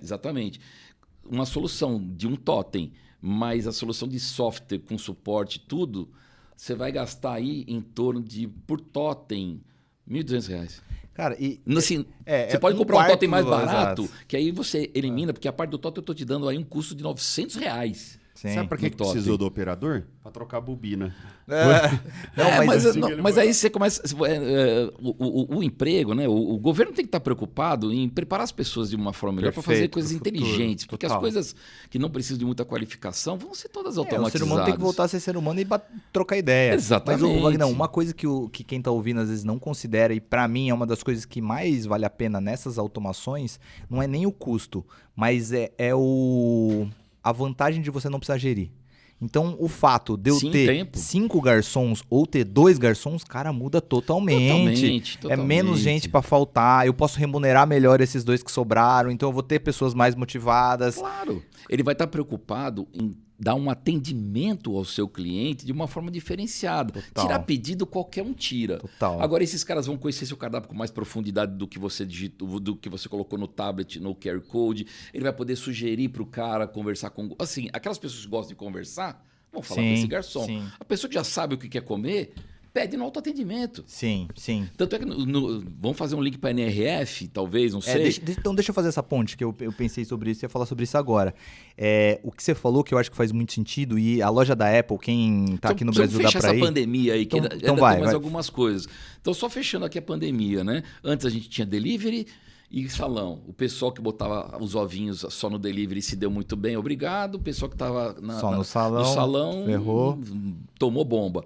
Speaker 3: Exatamente. Uma solução de um totem, mais a solução de software com suporte e tudo, você vai gastar aí em torno de, por totem, R$ 1.200.
Speaker 2: Cara,
Speaker 3: assim, você pode comprar um totem mais barato,
Speaker 2: exato.
Speaker 3: que aí você elimina, porque a parte do totem eu estou te dando aí um custo de R$ 900.
Speaker 2: Sim,
Speaker 1: Sabe pra que
Speaker 3: no totem.
Speaker 1: precisou do operador? Pra trocar a bobina.
Speaker 3: Mas aí você começa. O emprego, né? O governo tem que estar preocupado em preparar as pessoas de uma forma melhor para fazer coisas inteligentes. Porque as coisas que não precisam de muita qualificação vão ser todas automatizadas.
Speaker 2: O ser humano tem que voltar a ser ser humano e trocar ideia.
Speaker 3: Exatamente.
Speaker 2: Mas, Wagner, uma coisa que quem está ouvindo às vezes não considera, e para mim é uma das coisas que mais vale a pena nessas automações, não é nem o custo, mas a vantagem de você não precisar gerir. Então, o fato de eu ter 5 garçons ou ter 2 garçons, cara, muda totalmente. É menos gente para faltar. Eu posso remunerar melhor esses 2 que sobraram. Então, eu vou ter pessoas mais motivadas.
Speaker 3: Claro. Ele vai estar preocupado em dar um atendimento ao seu cliente de uma forma diferenciada.
Speaker 2: Total.
Speaker 3: Tirar pedido, qualquer um tira.
Speaker 2: Total.
Speaker 3: Agora, esses caras vão conhecer seu cardápio com mais profundidade do que você digitou, do que você colocou no tablet, no QR Code. Ele vai poder sugerir para o cara conversar com... Assim, aquelas pessoas que gostam de conversar, vão falar com esse garçom.
Speaker 2: Sim.
Speaker 3: A pessoa que já sabe o que quer comer, pede no autoatendimento.
Speaker 2: Sim.
Speaker 3: Tanto é que vamos fazer um link para a NRF, talvez, não sei.
Speaker 2: Então deixa eu fazer essa ponte, que eu pensei sobre isso e ia falar sobre isso agora. O que você falou, que eu acho que faz muito sentido, e a loja da Apple, quem tá aqui no Brasil dá pra ir...
Speaker 3: Fecha essa pandemia aí, que
Speaker 2: então
Speaker 3: ainda
Speaker 2: vai,
Speaker 3: tem mais
Speaker 2: vai.
Speaker 3: algumas coisas. Então, só fechando aqui a pandemia, né? Antes a gente tinha delivery e salão. O pessoal que botava os ovinhos só no delivery se deu muito bem, obrigado. O pessoal que estava
Speaker 2: no salão,
Speaker 3: salão
Speaker 2: ferrou.
Speaker 3: tomou bomba.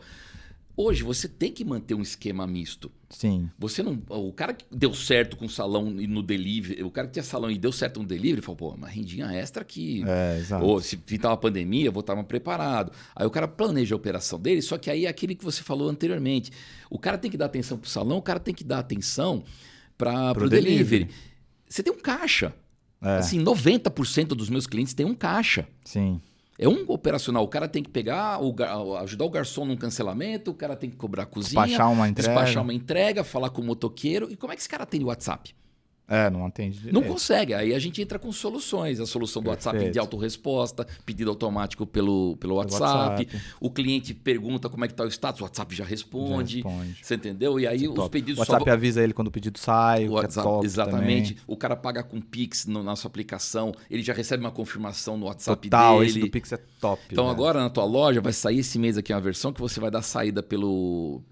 Speaker 3: Hoje você tem que manter um esquema misto.
Speaker 2: Sim.
Speaker 3: Você não, o cara que deu certo com o salão e no delivery, o cara que tinha salão e deu certo no delivery, falou, pô, uma rendinha extra aqui.
Speaker 2: Exato.
Speaker 3: Ou se pintar uma pandemia, eu vou estar mais preparado. Aí o cara planeja a operação dele, só que aí é aquele que você falou anteriormente. O cara tem que dar atenção pro salão, o cara tem que dar atenção pro delivery. Você tem um caixa. Assim, 90% dos meus clientes têm um caixa.
Speaker 2: Sim.
Speaker 3: É um operacional. O cara tem que pegar, ajudar o garçom num cancelamento, o cara tem que cobrar a cozinha, despachar uma entrega, falar com o motoqueiro. E como é que esse cara tem o WhatsApp?
Speaker 2: Não atende direito.
Speaker 3: Não consegue. Aí a gente entra com soluções. A solução do WhatsApp de autorresposta, pedido automático pelo WhatsApp. O cliente pergunta como é que está o status, o WhatsApp já responde. Você entendeu? E aí os pedidos...
Speaker 2: O WhatsApp avisa ele quando o pedido sai.
Speaker 3: O WhatsApp, exatamente.
Speaker 2: Também.
Speaker 3: O cara paga com Pix na sua aplicação. Ele já recebe uma confirmação no WhatsApp
Speaker 2: dele.
Speaker 3: Esse
Speaker 2: do Pix é top.
Speaker 3: Então agora na tua loja vai sair esse mês aqui uma versão que você vai dar saída pelo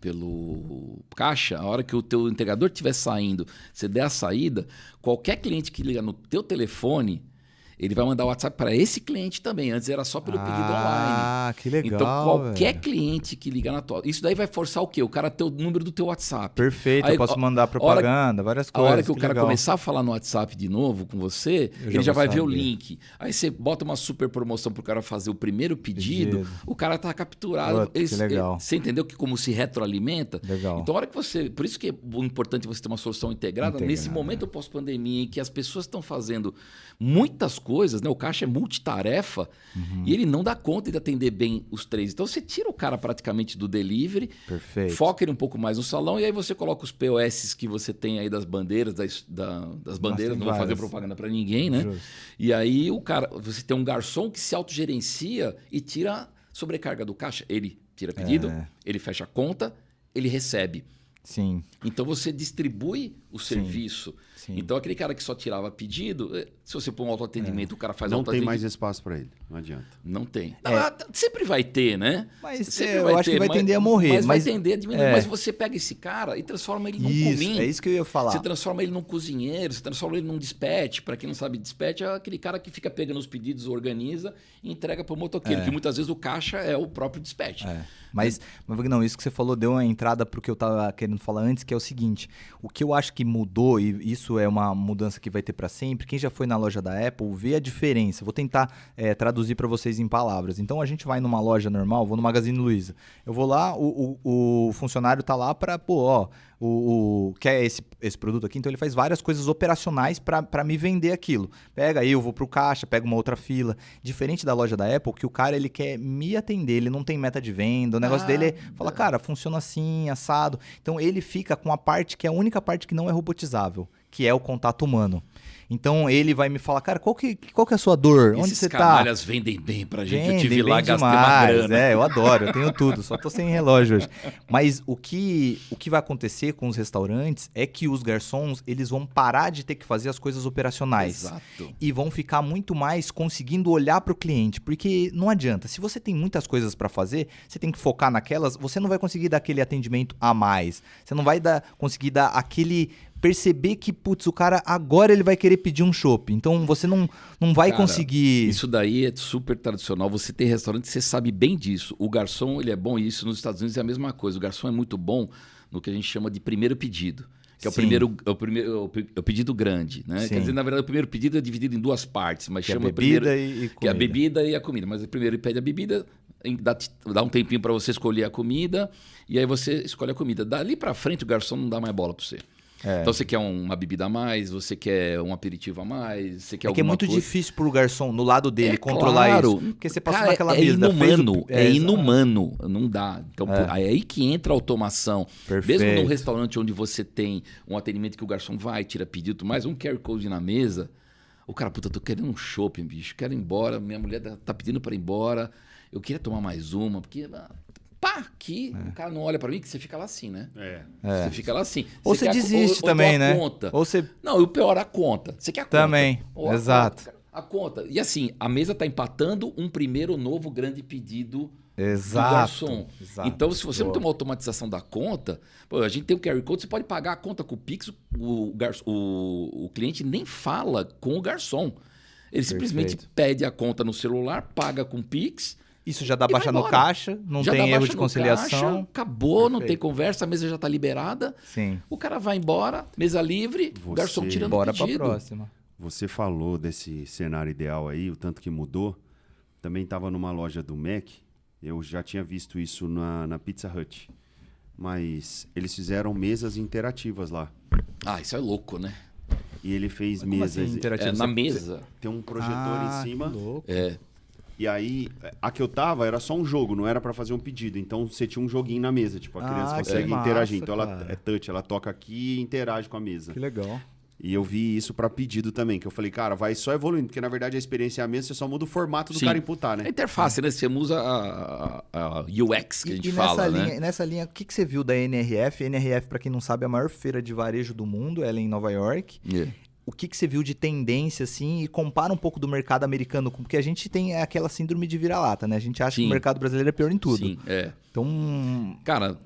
Speaker 3: caixa. A hora que o teu entregador estiver saindo, você der a saída... Qualquer cliente que liga no teu telefone, ele vai mandar o WhatsApp para esse cliente também. Antes era só pelo pedido online.
Speaker 2: Ah, que legal.
Speaker 3: Então, qualquer cliente que liga na tua... Isso daí vai forçar o quê? O cara ter o número do teu WhatsApp.
Speaker 2: Perfeito, aí, eu posso mandar propaganda, várias coisas.
Speaker 3: A hora que o cara começar a falar no WhatsApp de novo com você, ele já vai ver o link. Aí você bota uma super promoção pro cara fazer o primeiro pedido, o cara tá capturado.
Speaker 2: Que legal.
Speaker 3: Você entendeu que como se retroalimenta?
Speaker 2: Legal.
Speaker 3: Então, a hora que você... Por isso que é importante você ter uma solução integrada. Nesse momento pós-pandemia, em que as pessoas estão fazendo muitas coisas, né? O caixa é multitarefa e ele não dá conta de atender bem os três. Então você tira o cara praticamente do delivery, foca ele um pouco mais no salão e aí você coloca os POS que você tem aí das bandeiras, das bandeiras, não vou fazer propaganda para ninguém, né? Justo. E aí você tem um garçom que se autogerencia e tira a sobrecarga do caixa. Ele tira pedido, ele fecha a conta, ele recebe.
Speaker 2: Sim.
Speaker 3: Então você distribui o serviço. Sim. Então aquele cara que só tirava pedido, se você pôr um autoatendimento, o cara faz
Speaker 1: autoatendimento. Não tem mais espaço para ele, não adianta.
Speaker 3: Não tem. Sempre vai ter, né?
Speaker 2: Mas eu acho que vai tender a morrer.
Speaker 3: Mas vai tender a diminuir. Mas você pega esse cara e transforma ele num comim.
Speaker 2: É isso que eu ia falar.
Speaker 3: Você transforma ele num cozinheiro, você transforma ele num dispatch. Para quem não sabe, dispatch é aquele cara que fica pegando os pedidos, organiza e entrega para o motoqueiro. Que muitas vezes o caixa é o próprio dispatch.
Speaker 2: Mas não, isso que você falou deu uma entrada para o que eu estava querendo falar antes, que é o seguinte. O que eu acho que mudou, e isso é uma mudança que vai ter para sempre, quem já foi na loja da Apple vê a diferença. Vou tentar traduzir para vocês em palavras. Então a gente vai numa loja normal, vou no Magazine Luiza. Eu vou lá, o funcionário tá lá para, quer esse produto aqui, então ele faz várias coisas operacionais para me vender aquilo. Pega aí, eu vou pro caixa, pego uma outra fila. Diferente da loja da Apple, que o cara ele quer me atender, ele não tem meta de venda, o negócio dele é falar, cara, funciona assim, assado. Então ele fica com a parte que é a única parte que não é robotizável, que é o contato humano. Então ele vai me falar, cara, qual que é a sua dor? Onde você tá? Esses
Speaker 3: canalhas vendem bem pra gente. Eu tive lá, gastei uma grana.
Speaker 2: Eu adoro, eu tenho tudo, só tô sem relógio hoje. Mas o que vai acontecer com os restaurantes é que os garçons, eles vão parar de ter que fazer as coisas operacionais.
Speaker 3: Exato.
Speaker 2: E vão ficar muito mais conseguindo olhar pro cliente, porque não adianta. Se você tem muitas coisas para fazer, você tem que focar naquelas, você não vai conseguir dar aquele atendimento a mais. Você não vai conseguir dar aquele... perceber que, o cara agora ele vai querer pedir um chopp. Então você não vai conseguir...
Speaker 3: Isso daí é super tradicional. Você tem restaurante, você sabe bem disso. O garçom, ele é bom, e isso nos Estados Unidos é a mesma coisa. O garçom é muito bom no que a gente chama de primeiro pedido. Que é o pedido grande, né?
Speaker 2: Sim.
Speaker 3: Quer dizer, na verdade, o primeiro pedido é dividido em duas partes, mas
Speaker 2: que
Speaker 3: chama
Speaker 2: a bebida
Speaker 3: primeiro,
Speaker 2: e comida.
Speaker 3: Que é a bebida e a comida. Mas primeiro ele pede a bebida, dá um tempinho para você escolher a comida, e aí você escolhe a comida. Dali para frente, o garçom não dá mais bola para você. Então você quer uma bebida a mais, você quer um aperitivo a mais, você quer
Speaker 2: que é muito difícil pro garçom, no lado dele, controlar
Speaker 3: claro.
Speaker 2: Isso. Porque você passa naquela mesa...
Speaker 3: Inumano, inumano, não dá. Então é aí que entra a automação.
Speaker 2: Perfeito.
Speaker 3: Mesmo num restaurante onde você tem um atendimento que o garçom vai, tira pedido, mais um QR Code na mesa, o cara, tô querendo um shopping, bicho, quero ir embora, minha mulher tá pedindo para ir embora, eu queria tomar mais uma, porque... aqui, o cara não olha pra mim, que você fica lá assim, né? Você fica lá assim.
Speaker 2: Ou você desiste também, né?
Speaker 3: Conta.
Speaker 2: Ou você...
Speaker 3: Não, e o pior, a conta. Você quer a conta.
Speaker 2: Também, exato.
Speaker 3: A conta. E assim, a mesa tá empatando um primeiro novo grande pedido do
Speaker 2: garçom.
Speaker 3: Exato. Então, se você não tem uma automatização da conta, a gente tem o QR Code, você pode pagar a conta com o Pix, o cliente nem fala com o garçom. Ele simplesmente pede a conta no celular, paga com o Pix,
Speaker 2: Isso já dá
Speaker 3: E
Speaker 2: baixa
Speaker 3: vai
Speaker 2: no
Speaker 3: embora.
Speaker 2: caixa, não
Speaker 3: Já dá
Speaker 2: tem erro
Speaker 3: baixa
Speaker 2: de
Speaker 3: no
Speaker 2: conciliação.
Speaker 3: caixa, acabou, não tem
Speaker 2: Perfeito.
Speaker 3: conversa, a mesa já está liberada.
Speaker 2: Sim.
Speaker 3: O cara vai embora, mesa livre, o garçom
Speaker 1: Você-
Speaker 3: tirando
Speaker 2: Bora
Speaker 3: o
Speaker 2: pra
Speaker 3: pedido.
Speaker 2: próxima.
Speaker 1: Você falou desse cenário ideal aí, o tanto que mudou. Também estava numa loja do Mac, eu já tinha visto isso na Pizza Hut. Mas eles fizeram mesas interativas lá.
Speaker 3: Ah, isso é louco, né?
Speaker 1: E ele fez
Speaker 2: Como
Speaker 1: mesas.
Speaker 2: assim, interativo?
Speaker 3: É, na
Speaker 2: Você-
Speaker 3: mesa.
Speaker 1: Tem um projetor em cima.
Speaker 2: Que louco.
Speaker 3: É.
Speaker 1: E aí, a que eu tava era só um jogo, não era pra fazer um pedido. Então você tinha um joguinho na mesa, tipo, a criança
Speaker 2: que
Speaker 1: consegue
Speaker 2: massa,
Speaker 1: interagir. Então ela
Speaker 2: cara.
Speaker 1: é touch, ela toca aqui e interage com a mesa.
Speaker 2: Que legal.
Speaker 1: E eu vi isso pra pedido também, que eu falei, cara, vai só evoluindo, porque na verdade a experiência é a mesma, você só muda o formato do
Speaker 3: Sim.
Speaker 1: cara imputar, né?
Speaker 3: A interface, né? Você usa a UX que a gente fala, né?
Speaker 2: Nessa linha, o que você viu da NRF? NRF, para quem não sabe, é a maior feira de varejo do mundo, ela é em Nova York.
Speaker 3: É.
Speaker 2: O que você viu de tendência, assim, e compara um pouco do mercado americano, porque a gente tem aquela síndrome de vira-lata, né? A gente acha que
Speaker 3: Sim.
Speaker 2: o mercado brasileiro é pior em tudo.
Speaker 3: Sim, é.
Speaker 2: Então,
Speaker 3: Cara,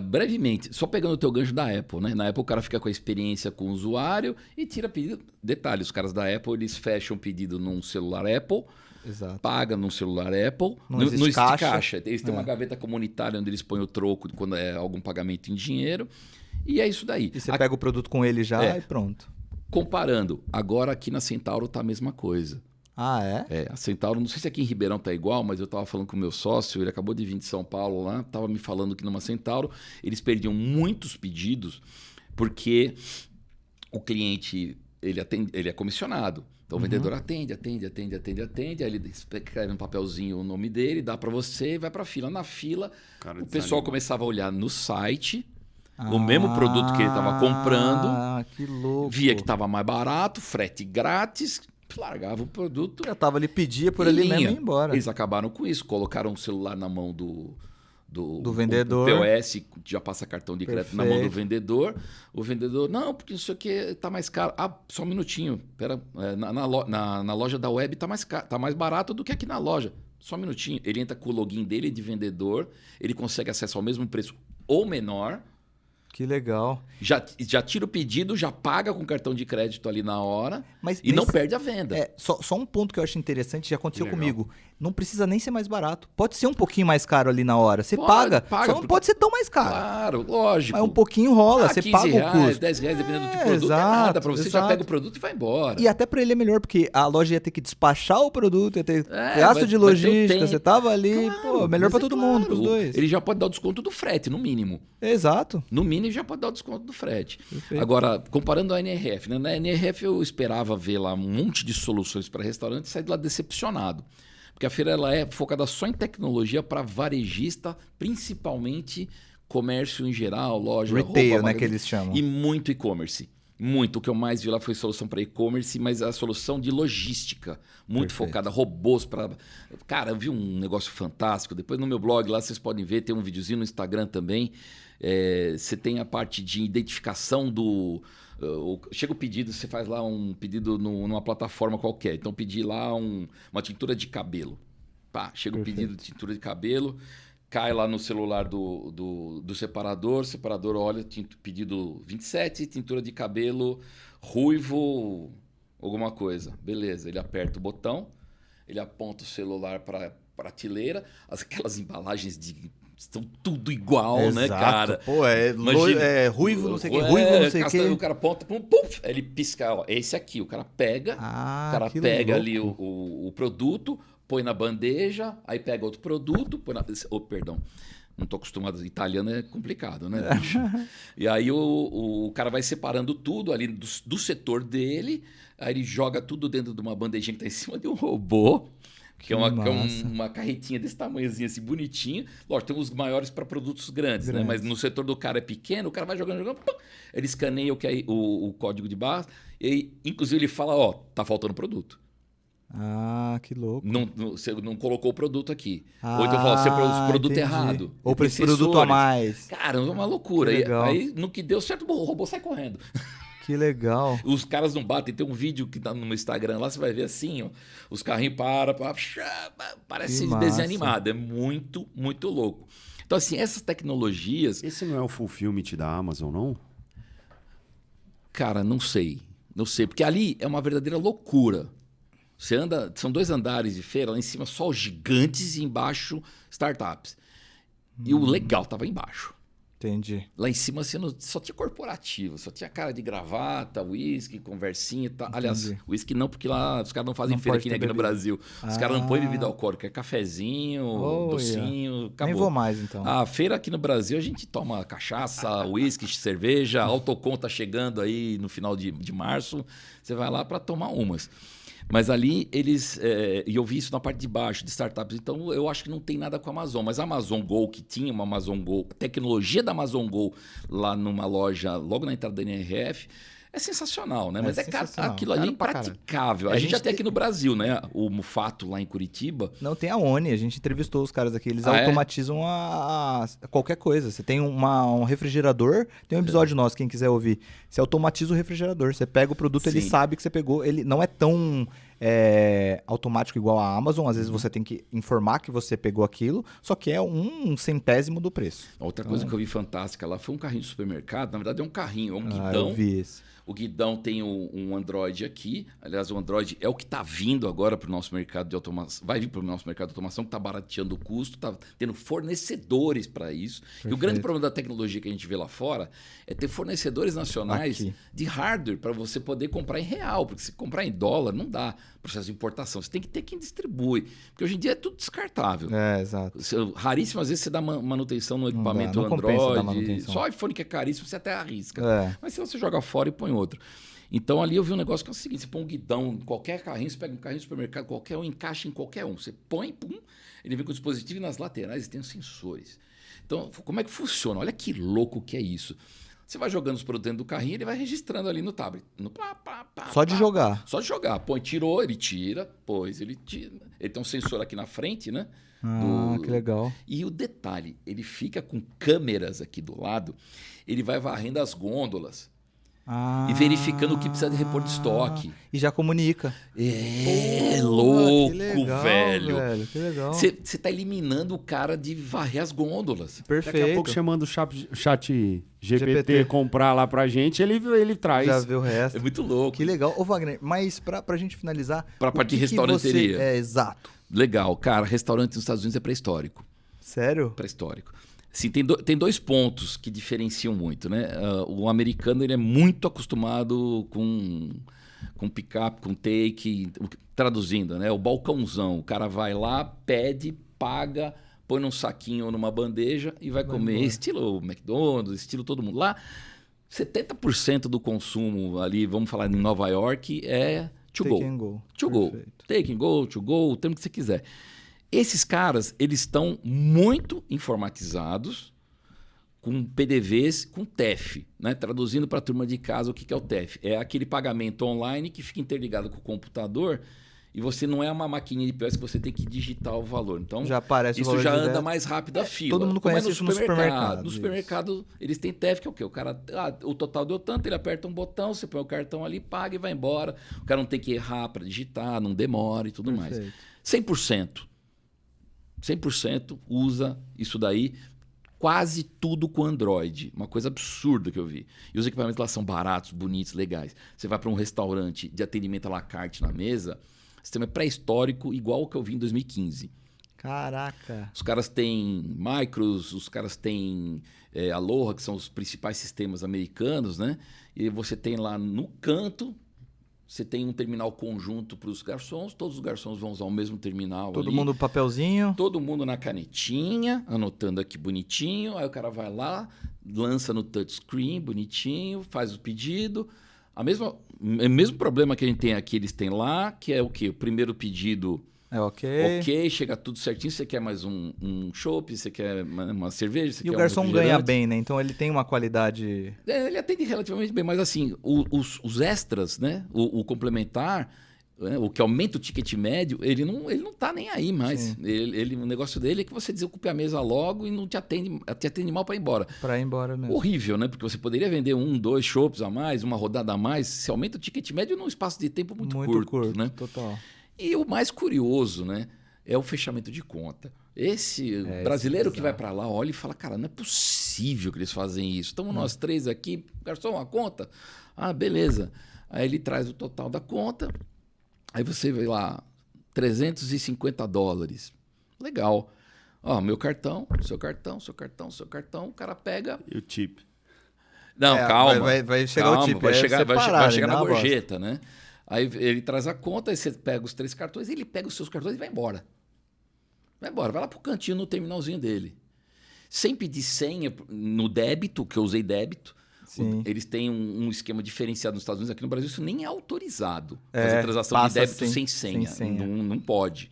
Speaker 3: brevemente, só pegando o teu gancho da Apple, né? Na Apple o cara fica com a experiência com o usuário e tira pedido. Detalhe, os caras da Apple, eles fecham pedido num celular Apple,
Speaker 2: exato.
Speaker 3: paga num celular Apple,
Speaker 2: Não
Speaker 3: não
Speaker 2: existe
Speaker 3: existe
Speaker 2: caixa.
Speaker 3: caixa. Eles têm uma gaveta comunitária onde eles põem o troco quando é algum pagamento em dinheiro. E é isso daí.
Speaker 2: E você pega o produto com ele já
Speaker 3: É.
Speaker 2: e pronto.
Speaker 3: Comparando, agora aqui na Centauro tá a mesma coisa.
Speaker 2: Ah, é?
Speaker 3: É, a Centauro, não sei se aqui em Ribeirão tá igual, mas eu tava falando com o meu sócio, ele acabou de vir de São Paulo lá, tava me falando que numa Centauro eles perdiam muitos pedidos porque o cliente, ele é comissionado. Então o vendedor atende, aí ele escreve no papelzinho o nome dele, dá para você e vai para fila. Na fila,
Speaker 1: Cara,
Speaker 3: o pessoal
Speaker 1: desanima.
Speaker 3: começava a olhar no site, o mesmo produto que ele estava comprando,
Speaker 2: Ah, que louco.
Speaker 3: via que estava mais barato, frete grátis, largava o produto.
Speaker 2: Já tava ali, pedia por
Speaker 3: e
Speaker 2: ali
Speaker 3: linha.
Speaker 2: mesmo e ia embora.
Speaker 3: Eles acabaram com isso, colocaram o celular na mão do
Speaker 2: vendedor.
Speaker 3: O POS já passa cartão de crédito na mão do
Speaker 2: Perfeito.
Speaker 3: vendedor. O vendedor, não, porque não sei o que, tá mais caro. Ah, só um minutinho. Pera, na loja da web tá mais caro, tá mais barato do que aqui na loja. Só um minutinho. Ele entra com o login dele de vendedor, ele consegue acesso ao mesmo preço ou menor.
Speaker 2: Que legal.
Speaker 3: Já tira o pedido, já paga com cartão de crédito ali na hora
Speaker 2: Mas
Speaker 3: e não
Speaker 2: nesse-
Speaker 3: perde a venda.
Speaker 2: Só um ponto que eu acho interessante, já aconteceu
Speaker 1: Legal.
Speaker 2: comigo. Não precisa nem ser mais barato. Pode ser um pouquinho mais caro ali na hora. Você
Speaker 3: Paga,
Speaker 2: paga, só não
Speaker 3: porque-
Speaker 2: pode ser tão mais caro.
Speaker 3: Claro, lógico.
Speaker 2: Mas um pouquinho rola, você
Speaker 3: 15
Speaker 2: paga o
Speaker 3: reais,
Speaker 2: custo.
Speaker 3: 10 reais, dependendo do
Speaker 2: É,
Speaker 3: tipo de produto, é
Speaker 2: exato,
Speaker 3: nada. Pra você já
Speaker 2: exato.
Speaker 3: pega o produto e vai embora.
Speaker 2: E até pra ele é melhor, porque a loja ia ter que despachar o produto, ia ter
Speaker 3: É,
Speaker 2: gasto
Speaker 3: vai-
Speaker 2: de
Speaker 3: vai ter o
Speaker 2: logística,
Speaker 3: tempo.
Speaker 2: você tava ali,
Speaker 3: Claro,
Speaker 2: pô, melhor
Speaker 3: mas
Speaker 2: pra
Speaker 3: é
Speaker 2: todo mundo, pros
Speaker 3: claro.
Speaker 2: dois.
Speaker 3: Ele já pode dar o desconto do frete, no mínimo.
Speaker 2: Exato.
Speaker 3: No mínimo já pode dar o desconto do frete.
Speaker 2: Perfeito.
Speaker 3: Agora, comparando a NRF, né? Na NRF eu esperava ver lá um monte de soluções para restaurante e sair de lá decepcionado. Porque a feira ela é focada só em tecnologia para varejista, principalmente comércio em geral, loja,
Speaker 2: Retail,
Speaker 3: roupa,
Speaker 2: né, que eles chamam.
Speaker 3: E muito e-commerce. Muito. O que eu mais vi lá foi solução para e-commerce, mas a solução de logística. Muito
Speaker 2: Perfeito.
Speaker 3: focada, robôs para... Cara, eu vi um negócio fantástico. Depois no meu blog lá vocês podem ver, tem um videozinho no Instagram também. Você tem a parte de identificação do... chega o pedido, você faz lá um pedido numa plataforma qualquer. Então, pedir lá uma tintura de cabelo. Pá, chega o pedido de tintura de cabelo, cai lá no celular do separador, o separador olha, pedido 27, tintura de cabelo, ruivo, alguma coisa. Beleza, ele aperta o botão, ele aponta o celular para a prateleira, aquelas embalagens estão tudo igual, né,
Speaker 2: Exato.
Speaker 3: cara?
Speaker 2: Pô,
Speaker 3: Imagina.
Speaker 2: ruivo, não sei o que, ruivo, não sei o que.
Speaker 3: O cara aponta, pum, pum, aí ele pisca, ó, é esse aqui. O cara pega,
Speaker 2: Ah,
Speaker 3: o cara
Speaker 2: que
Speaker 3: pega
Speaker 2: louco.
Speaker 3: ali o produto, põe na bandeja, aí pega outro produto, põe na... Oh, perdão. Não estou acostumado, italiano é complicado, né? bicho? E aí o cara vai separando tudo ali do setor dele, aí ele joga tudo dentro de uma bandejinha que está em cima de um robô, que é
Speaker 2: massa.
Speaker 3: uma carretinha desse tamanhozinho, assim, bonitinho. Lógico, tem os maiores para produtos grandes, né? Mas no setor do cara é pequeno, o cara vai jogando, pum, ele escaneia o código de barra, e aí, inclusive ele fala, ó, tá faltando produto.
Speaker 2: Ah, que louco.
Speaker 3: Você não colocou o produto aqui. Ou então fala, você produz o produto
Speaker 2: entendi.
Speaker 3: errado.
Speaker 2: Ou
Speaker 3: Tem
Speaker 2: para esse produto a
Speaker 3: sensores.
Speaker 2: mais.
Speaker 3: Cara, é uma loucura.
Speaker 2: Que legal.
Speaker 3: Aí, no que deu certo, o robô sai correndo.
Speaker 2: Que legal.
Speaker 3: Os caras não batem. Tem um vídeo que tá no meu Instagram lá, você vai ver assim, ó. Os carrinhos param, parece
Speaker 2: Que massa.
Speaker 3: desenho animado. É muito, muito louco. Então, assim, essas tecnologias,
Speaker 1: Esse não é o fulfillment da Amazon, não?
Speaker 3: cara, não sei. Não sei. Porque ali é uma verdadeira loucura. Você anda, são 2 andares de feira, lá em cima só os gigantes e embaixo startups. E o legal estava embaixo.
Speaker 2: Entendi.
Speaker 3: Lá em cima só tinha corporativo, só tinha cara de gravata, uísque, conversinha e tal. Aliás, uísque não, porque lá os caras não fazem feira aqui no Brasil. Os caras não põem bebida alcoólica, é cafezinho, docinho, acabou.
Speaker 2: Nem vou mais, então.
Speaker 3: A feira aqui no Brasil a gente toma cachaça, uísque, cerveja, autocon tá chegando aí no final de março, você vai lá para tomar umas. Mas ali eles... e eu vi isso na parte de baixo de startups. Então eu acho que não tem nada com a Amazon. Mas a Amazon Go, que tinha uma Amazon Go, tecnologia da Amazon Go lá numa loja, logo na entrada da NRF, é sensacional, né? Mas aquilo ali é impraticável. A gente até aqui no Brasil, né? O Mufato lá em Curitiba.
Speaker 2: Não, tem a Oni. A gente entrevistou os caras aqui. Eles automatizam qualquer coisa. Você tem um refrigerador. Tem um episódio nosso, quem quiser ouvir. Você automatiza o refrigerador. Você pega o produto, ele sabe que você pegou. Ele não é tão automático igual a Amazon. Às vezes você tem que informar que você pegou aquilo. Só que é um centésimo do preço.
Speaker 3: Outra coisa que eu vi fantástica lá foi um carrinho de supermercado. Na verdade é um carrinho, é um guidão.
Speaker 2: Eu vi esse.
Speaker 3: O guidão tem um Android aqui. Aliás, o Android é o que está vindo agora para o nosso mercado de automação. Vai vir para o nosso mercado de automação, que está barateando o custo, está tendo fornecedores para isso. Perfeito. E o grande problema da tecnologia que a gente vê lá fora é ter fornecedores nacionais de hardware para você poder comprar em real. Porque se comprar em dólar, não dá processo de importação. Você tem que ter quem distribui. Porque hoje em dia é tudo descartável.
Speaker 2: Exato.
Speaker 3: Raríssimas vezes você dá manutenção no equipamento Android. Só o iPhone que é caríssimo, você até arrisca. Mas se você joga fora e põe outro. Então ali eu vi um negócio que é o seguinte: você põe um guidão em qualquer carrinho, você pega um carrinho de supermercado qualquer um, encaixa em qualquer um. Você põe, pum, ele vem com o dispositivo e nas laterais tem os sensores. Então, como é que funciona? Olha que louco que é isso. Você vai jogando os produtos dentro do carrinho, ele vai registrando ali no tablet.
Speaker 2: Só de jogar.
Speaker 3: Só de jogar. Põe, tirou, ele tira, pôs, ele tira. Ele tem um sensor aqui na frente, né?
Speaker 2: Que legal.
Speaker 3: E o detalhe, ele fica com câmeras aqui do lado, ele vai varrendo as gôndolas. E verificando o que precisa de repor de estoque.
Speaker 2: E já comunica.
Speaker 3: Louco,
Speaker 2: que legal,
Speaker 3: velho.
Speaker 2: Que legal.
Speaker 3: Você está eliminando o cara de varrer as gôndolas.
Speaker 2: Perfeito.
Speaker 1: Daqui a pouco chamando o chat GPT comprar lá pra gente, ele traz.
Speaker 2: Já vê o resto.
Speaker 3: É muito louco.
Speaker 2: Que legal. Ô, Wagner, mas pra gente finalizar...
Speaker 3: Pra parte de restauranteria.
Speaker 2: Exato.
Speaker 3: Legal. Cara, restaurante nos Estados Unidos é pré-histórico.
Speaker 2: Sério?
Speaker 3: Pré-histórico. Sim, tem 2 pontos que diferenciam muito, né? O americano ele é muito acostumado com pick-up, com take, traduzindo, né? O balcãozão. O cara vai lá, pede, paga, põe num saquinho ou numa bandeja e vai comer. Estilo McDonald's, estilo todo mundo. Lá, 70% do consumo ali, vamos falar em Nova York, é to go.
Speaker 2: Take and go.
Speaker 3: To go. Take and go, to go, o termo que você quiser. Esses caras, eles estão muito informatizados com PDVs, com TEF, né? Traduzindo para a turma de casa, o que é o TEF? É aquele pagamento online que fica interligado com o computador e você não é uma maquininha de POS que você tem que digitar o valor. Então,
Speaker 2: já aparece
Speaker 3: isso
Speaker 2: o valor
Speaker 3: já
Speaker 2: direto.
Speaker 3: anda mais rápido a fila.
Speaker 2: Todo mundo conhece isso no supermercado.
Speaker 3: No supermercado, eles têm TEF, que é o quê? O cara, o total deu tanto, ele aperta um botão, você põe o cartão ali, paga e vai embora. O cara não tem que errar para digitar, não demora e tudo mais. 100% usa isso daí, quase tudo com Android. Uma coisa absurda que eu vi. E os equipamentos lá são baratos, bonitos, legais. Você vai para um restaurante de atendimento à la carte na mesa, o sistema é pré-histórico, igual o que eu vi em 2015.
Speaker 2: Caraca!
Speaker 3: Os caras têm Micros, os caras têm Aloha, que são os principais sistemas americanos, né? E você tem lá no canto... Você tem um terminal conjunto para os garçons, todos os garçons vão usar o mesmo terminal.
Speaker 2: Todo mundo no papelzinho.
Speaker 3: Todo mundo na canetinha, anotando aqui bonitinho. Aí o cara vai lá, lança no touchscreen, bonitinho, faz o pedido. O mesmo problema que a gente tem aqui, eles têm lá, que é o quê? O primeiro pedido... Ok, chega tudo certinho. Você quer mais um chopp, você quer uma cerveja, você quer
Speaker 2: o garçom ganha bem, né? Então ele tem uma qualidade...
Speaker 3: ele atende relativamente bem, mas assim, os extras, né? O complementar, né? O que aumenta o ticket médio, ele não tá nem aí mais. O negócio dele é que você desocupe a mesa logo e não te atende mal para ir embora.
Speaker 2: Para ir embora mesmo.
Speaker 3: Horrível, né? Porque você poderia vender 1, 2 chopps a mais, uma rodada a mais, você aumenta o ticket médio num espaço de tempo muito curto, né?
Speaker 2: Total.
Speaker 3: E o mais curioso, né, é o fechamento de conta. Esse brasileiro que vai para lá olha e fala, cara, não é possível que eles fazem isso. Estamos nós 3 aqui, garçom, a conta? Ah, beleza. Aí ele traz o total da conta, Aí você vê lá, $350. Legal. Ó, meu cartão, seu cartão, o cara pega...
Speaker 1: E o tip?
Speaker 3: Não, calma.
Speaker 2: Vai chegar
Speaker 3: calma,
Speaker 2: o tip.
Speaker 3: vai chegar na
Speaker 2: bosta.
Speaker 3: gorjeta, né? Aí ele traz a conta, aí você pega os 3 cartões, ele pega os seus cartões e vai embora. Vai lá pro cantinho, no terminalzinho dele. Sem pedir senha no débito, que eu usei débito.
Speaker 2: Sim.
Speaker 3: Eles têm um esquema diferenciado nos Estados Unidos. Aqui no Brasil isso nem é autorizado. Fazer transação de débito sem senha. Não pode.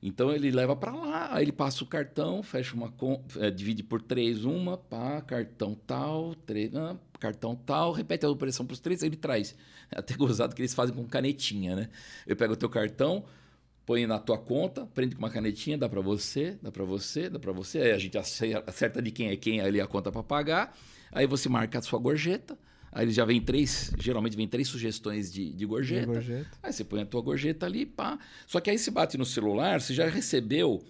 Speaker 3: Então ele leva para lá, aí ele passa o cartão, fecha uma conta, divide por 3 uma, pá, cartão tal, cartão tal, repete a operação para os 3, aí ele traz. É até gozado que eles fazem com canetinha, né? Eu pego o teu cartão, põe na tua conta, prende com uma canetinha, dá para você, aí a gente acerta de quem é quem ali a conta para pagar, aí você marca a sua gorjeta. Aí eles já vem geralmente vem 3 sugestões de gorjeta. Aí você põe a tua gorjeta ali, pá. Só que aí se bate no celular, você já recebeu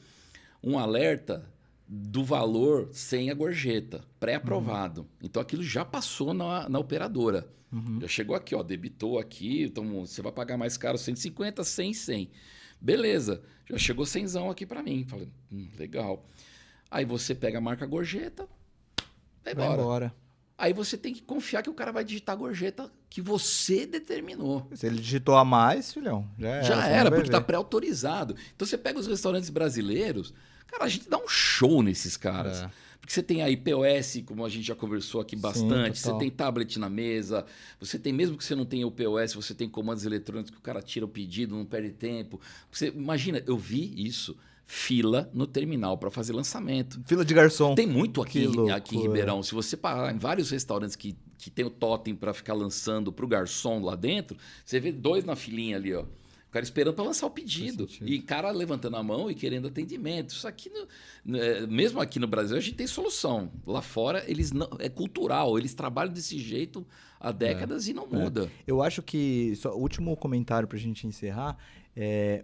Speaker 3: um alerta do valor sem a gorjeta, pré-aprovado. Então aquilo já passou na operadora. Já chegou aqui, ó, debitou aqui, então você vai pagar mais caro 150, 100. Beleza, já chegou 100zão aqui para mim. Falei, legal. Aí você pega a marca gorjeta, vai embora. Aí você tem que confiar que o cara vai digitar a gorjeta que você determinou.
Speaker 2: Se ele digitou a mais, filhão,
Speaker 3: já era porque está pré-autorizado. Então você pega os restaurantes brasileiros, cara, a gente dá um show nesses caras. Porque você tem aí POS, como a gente já conversou aqui bastante, você tem tablet na mesa, você tem, mesmo que você não tenha o POS, você tem comandos eletrônicos que o cara tira o pedido, não perde tempo. Você imagina, eu vi isso. Fila no terminal para fazer lançamento.
Speaker 2: Fila de garçom.
Speaker 3: Tem muito aqui em Ribeirão. Se você parar em vários restaurantes que tem o totem para ficar lançando para o garçom lá dentro, você vê 2 na filinha ali, ó. O cara esperando para lançar o pedido. E cara levantando a mão e querendo atendimento. Isso aqui, mesmo aqui no Brasil, a gente tem solução. Lá fora, eles não, é cultural. Eles trabalham desse jeito há décadas e não muda.
Speaker 2: Eu acho que, só, último comentário para a gente encerrar,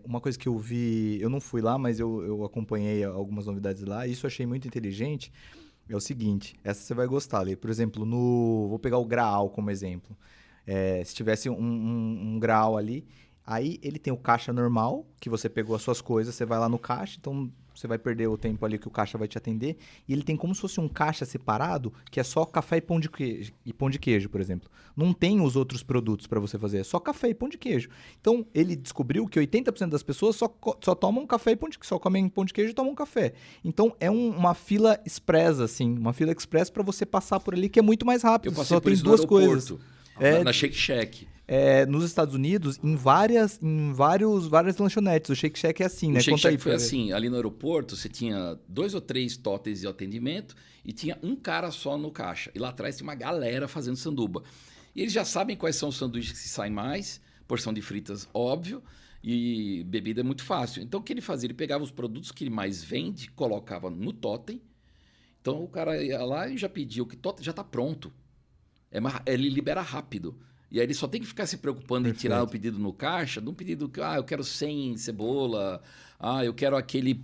Speaker 2: uma coisa que eu vi, eu não fui lá, mas eu acompanhei algumas novidades lá, e isso eu achei muito inteligente, é o seguinte, essa você vai gostar, Lê. Por exemplo, vou pegar o Graal como exemplo. Se tivesse um Graal ali, aí ele tem o caixa normal, que você pegou as suas coisas, você vai lá no caixa, então você vai perder o tempo ali que o caixa vai te atender, e ele tem como se fosse um caixa separado, que é só café e pão de queijo, por exemplo. Não tem os outros produtos para você fazer, é só café e pão de queijo. Então, ele descobriu que 80% das pessoas só tomam café e só comem pão de queijo e tomam café. Então, é uma fila express, assim, uma fila express para você passar por ali, que é muito mais rápido.
Speaker 3: Eu passei
Speaker 2: só
Speaker 3: por
Speaker 2: tem
Speaker 3: isso
Speaker 2: 2
Speaker 3: no
Speaker 2: coisas.
Speaker 3: Na Shake Shack.
Speaker 2: Nos Estados Unidos, em várias lanchonetes. O Shake Shack é assim, né?
Speaker 3: O Shake
Speaker 2: Conta aí
Speaker 3: Shack foi assim, ali no aeroporto você tinha 2 ou 3 totens de atendimento e tinha um cara só no caixa. E lá atrás tinha uma galera fazendo sanduba. E eles já sabem quais são os sanduíches que se saem mais, porção de fritas, óbvio, e bebida é muito fácil. Então o que ele fazia? Ele pegava os produtos que ele mais vende, colocava no totem. Então o cara ia lá e já pedia, o que totem já está pronto. Ele libera rápido. E aí ele só tem que ficar se preocupando em tirar o pedido no caixa, de um pedido que, eu quero sem cebola, eu quero aquele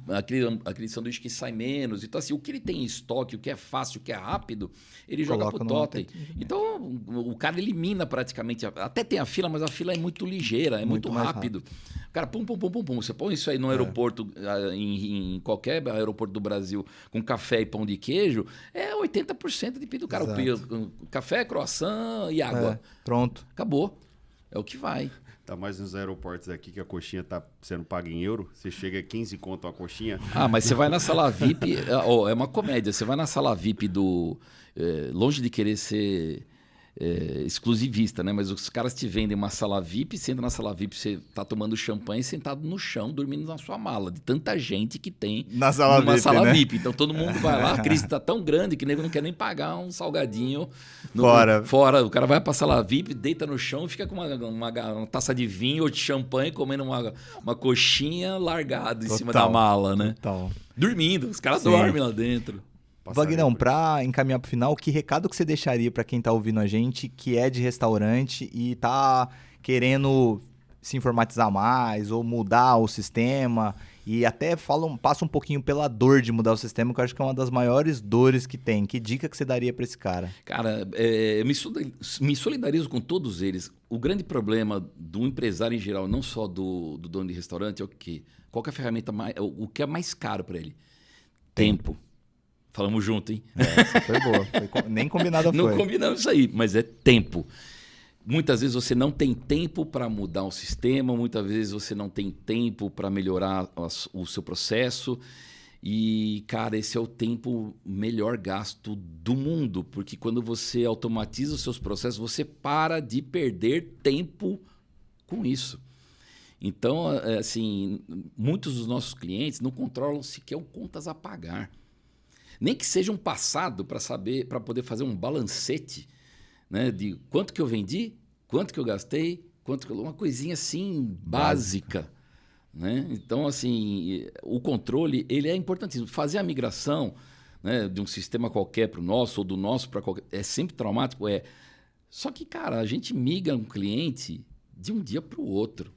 Speaker 3: sanduíche que sai menos. Então, assim, o que ele tem em estoque, o que é fácil, o que é rápido, ele joga pro totem. Então, o cara elimina praticamente, até tem a fila, mas a fila é muito ligeira, é muito rápido. O cara, pum. Você põe isso aí no aeroporto, em qualquer aeroporto do Brasil, com café e pão de queijo, é 80% de pedido do cara. Café, croissant e água.
Speaker 2: Pronto.
Speaker 3: Acabou. É o que vai.
Speaker 1: Tá mais nos aeroportos aqui que a coxinha tá sendo paga em euro. Você chega a 15 conto a coxinha.
Speaker 3: Mas você vai na sala VIP... é uma comédia. Você vai na sala VIP do... longe de querer ser exclusivista, né? Mas os caras te vendem uma sala VIP, você entra na sala VIP, você tá tomando champanhe sentado no chão, dormindo na sua mala. De tanta gente que tem
Speaker 2: na sala
Speaker 3: numa
Speaker 2: VIP,
Speaker 3: sala
Speaker 2: né?
Speaker 3: VIP. Então todo mundo vai lá, a crise tá tão grande que nego não quer nem pagar um salgadinho.
Speaker 2: Fora.
Speaker 3: O cara vai pra sala VIP, deita no chão e fica com uma taça de vinho ou de champanhe, comendo uma coxinha largada em cima da mala, né?
Speaker 2: Total.
Speaker 3: Dormindo. Os caras dormem lá dentro.
Speaker 2: Vagnão, para encaminhar pro final, que recado que você deixaria para quem tá ouvindo a gente, que é de restaurante e tá querendo se informatizar mais ou mudar o sistema. E até passa um pouquinho pela dor de mudar o sistema, que eu acho que é uma das maiores dores que tem. Que dica que você daria para esse cara?
Speaker 3: Cara, me solidarizo com todos eles. O grande problema do empresário em geral, não só do dono de restaurante, é o quê? Qual que é a ferramenta o que é mais caro para ele? Tempo. Falamos junto, hein?
Speaker 2: Essa foi boa. Nem combinada foi.
Speaker 3: Não combinamos isso aí, mas é tempo. Muitas vezes você não tem tempo para mudar o sistema, muitas vezes você não tem tempo para melhorar o seu processo. E, cara, esse é o tempo melhor gasto do mundo, porque quando você automatiza os seus processos, você para de perder tempo com isso. Então, assim, muitos dos nossos clientes não controlam sequer o contas a pagar. Nem que seja um passado para poder fazer um balancete, né, de quanto que eu vendi, quanto que eu gastei, uma coisinha assim básica, né? Então, assim, o controle ele é importantíssimo. Fazer a migração, né, de um sistema qualquer para o nosso ou do nosso para qualquer é sempre traumático, Só que, cara, a gente migra um cliente de um dia para o outro.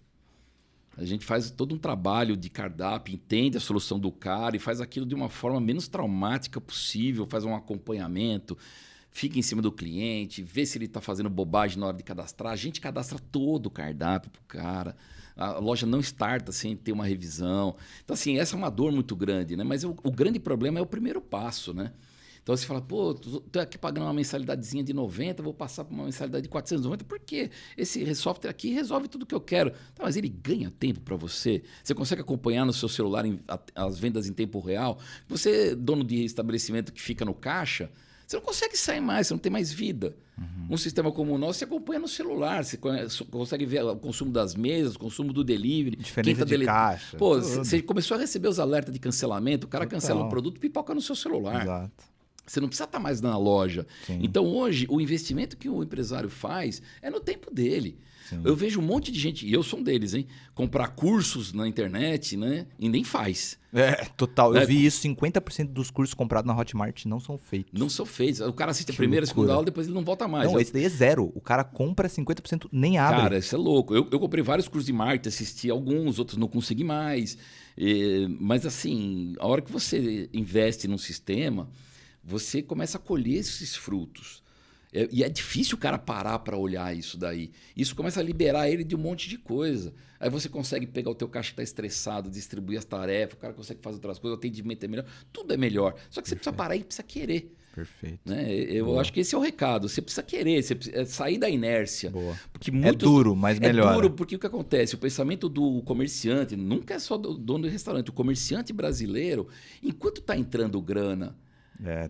Speaker 3: A gente faz todo um trabalho de cardápio, entende a solução do cara e faz aquilo de uma forma menos traumática possível, faz um acompanhamento, fica em cima do cliente, vê se ele está fazendo bobagem na hora de cadastrar. A gente cadastra todo o cardápio para o cara. A loja não starta sem ter uma revisão. Então, assim, essa é uma dor muito grande, né? Mas o grande problema é o primeiro passo, né? Então você fala, pô, tô aqui pagando uma mensalidadezinha de 90, vou passar para uma mensalidade de 490, por quê? Esse software aqui resolve tudo que eu quero. Tá, mas ele ganha tempo para você? Você consegue acompanhar no seu celular as vendas em tempo real? Você, dono de estabelecimento que fica no caixa, você não consegue sair mais, você não tem mais vida. Um sistema como o nosso, você acompanha no celular, você consegue ver o consumo das mesas, o consumo do delivery.
Speaker 2: Diferença de caixa.
Speaker 3: Pô, você começou a receber os alertas de cancelamento, o cara cancela um produto, pipoca no seu celular.
Speaker 2: Exato.
Speaker 3: Você não precisa estar mais na loja.
Speaker 2: Sim.
Speaker 3: Então, hoje, o investimento que o empresário faz é no tempo dele.
Speaker 2: Sim.
Speaker 3: Eu vejo um monte de gente, e eu sou um deles, hein? Comprar cursos na internet, né? E nem faz.
Speaker 2: Total. Eu vi isso, 50% dos cursos comprados na Hotmart não são feitos.
Speaker 3: Não são feitos. O cara assiste a
Speaker 2: Que
Speaker 3: primeira,
Speaker 2: loucura.
Speaker 3: segunda aula, depois ele não volta mais.
Speaker 2: Não, esse daí é zero. O cara compra 50%, nem abre.
Speaker 3: Cara, isso é louco. Eu comprei vários cursos de marketing, assisti alguns, outros não consegui mais. Mas, assim, a hora que você investe num sistema, você começa a colher esses frutos. E é difícil o cara parar para olhar isso daí. Isso começa a liberar ele de um monte de coisa. Aí você consegue pegar o teu caixa que está estressado, distribuir as tarefas, o cara consegue fazer outras coisas, o atendimento é melhor, tudo é melhor. Só que você precisa parar e precisa querer.
Speaker 2: Perfeito.
Speaker 3: Né? Eu acho que esse é o recado. Você precisa querer, você precisa sair da inércia.
Speaker 2: Boa.
Speaker 3: Porque
Speaker 2: É duro, mas melhora.
Speaker 3: É duro porque o que acontece? O pensamento do comerciante, nunca é só do dono do restaurante. O comerciante brasileiro, enquanto está entrando grana...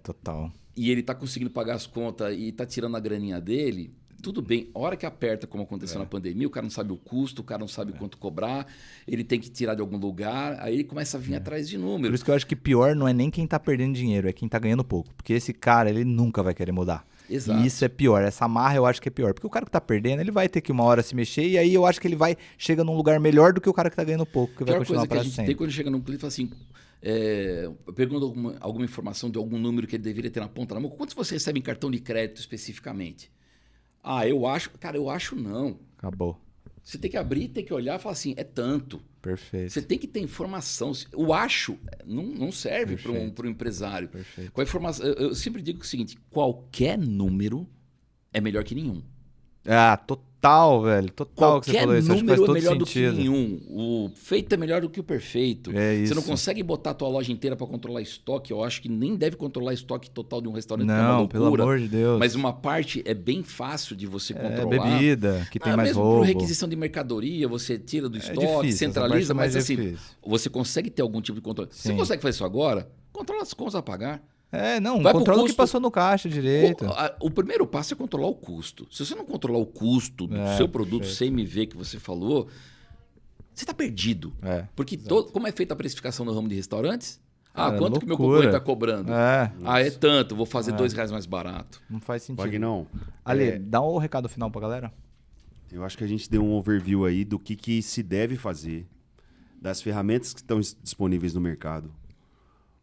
Speaker 2: total.
Speaker 3: E ele está conseguindo pagar as contas e está tirando a graninha dele, tudo bem. A hora que aperta, como aconteceu na pandemia, o cara não sabe o custo, o cara não sabe quanto cobrar, ele tem que tirar de algum lugar, aí ele começa a vir atrás de
Speaker 2: Por
Speaker 3: números.
Speaker 2: isso que eu acho que pior não é nem quem tá perdendo dinheiro, é quem tá ganhando pouco. Porque esse cara, ele nunca vai querer mudar.
Speaker 3: Exato.
Speaker 2: E isso é pior. Essa amarra eu acho que é pior. Porque o cara que tá perdendo, ele vai ter que uma hora se mexer e aí eu acho que ele chega num lugar melhor do que o cara que tá ganhando pouco, que vai continuar para sempre. A gente
Speaker 3: tem quando chega num cliente e fala assim... pergunta alguma informação de algum número que ele deveria ter na ponta da mão. Quantos você recebe em cartão de crédito especificamente? Eu acho... Cara, eu acho não.
Speaker 2: Acabou.
Speaker 3: Você tem que abrir, tem que olhar e falar assim, é tanto.
Speaker 2: Perfeito.
Speaker 3: Você tem que ter informação. O acho não serve para um empresário.
Speaker 2: Perfeito.
Speaker 3: Com a informação, eu sempre digo o seguinte, qualquer número é melhor que nenhum.
Speaker 2: Total, velho. Total que você
Speaker 3: Qualquer
Speaker 2: falou isso. Acho que faz
Speaker 3: número é
Speaker 2: todo
Speaker 3: melhor
Speaker 2: sentido.
Speaker 3: do que nenhum. O feito é melhor do que o perfeito.
Speaker 2: É isso.
Speaker 3: Você não consegue botar a tua loja inteira para controlar estoque. Eu acho que nem deve controlar estoque total de um restaurante, que é uma
Speaker 2: Não,
Speaker 3: loucura.
Speaker 2: pelo amor de Deus.
Speaker 3: Mas uma parte é bem fácil de você controlar.
Speaker 2: Bebida, que tem mais
Speaker 3: mesmo
Speaker 2: roubo.
Speaker 3: por requisição de mercadoria, você tira do estoque,
Speaker 2: difícil,
Speaker 3: centraliza,
Speaker 2: essa parte é
Speaker 3: mas
Speaker 2: mais
Speaker 3: assim,
Speaker 2: difícil.
Speaker 3: você consegue ter algum tipo de controle. Você
Speaker 2: Sim.
Speaker 3: consegue fazer isso agora? Controla as contas a pagar.
Speaker 2: Controla
Speaker 3: Vai pro
Speaker 2: o que
Speaker 3: custo.
Speaker 2: passou no caixa direito.
Speaker 3: O primeiro passo é controlar o custo. Se você não controlar o custo do seu produto CMV que você falou, você está perdido. Porque como é feita a precificação no ramo de restaurantes? Quanto que meu concorrente está cobrando? É tanto, vou fazer R$2 mais barato.
Speaker 2: Não faz sentido.
Speaker 1: Vagnão,
Speaker 2: Ale, dá um recado final pra galera.
Speaker 1: eu acho que a gente deu um overview aí do que se deve fazer, das ferramentas que estão disponíveis no mercado,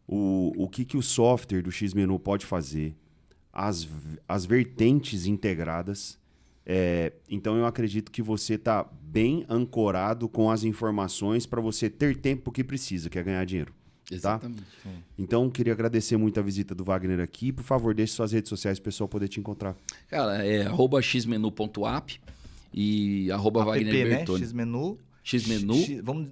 Speaker 1: o que o software do X-Menu pode fazer, as vertentes integradas. Então eu acredito que você está bem ancorado com as informações para você ter tempo que precisa, que é ganhar dinheiro.
Speaker 3: Exatamente.
Speaker 1: Tá? Então, queria agradecer muito a visita do Wagner aqui. Por favor, deixe suas redes sociais para o pessoal poder te encontrar.
Speaker 3: Cara, é @xmenu.app e @Wagner Bertoni.
Speaker 2: Né? Xmenu.
Speaker 3: Xmenu.
Speaker 2: Vamos,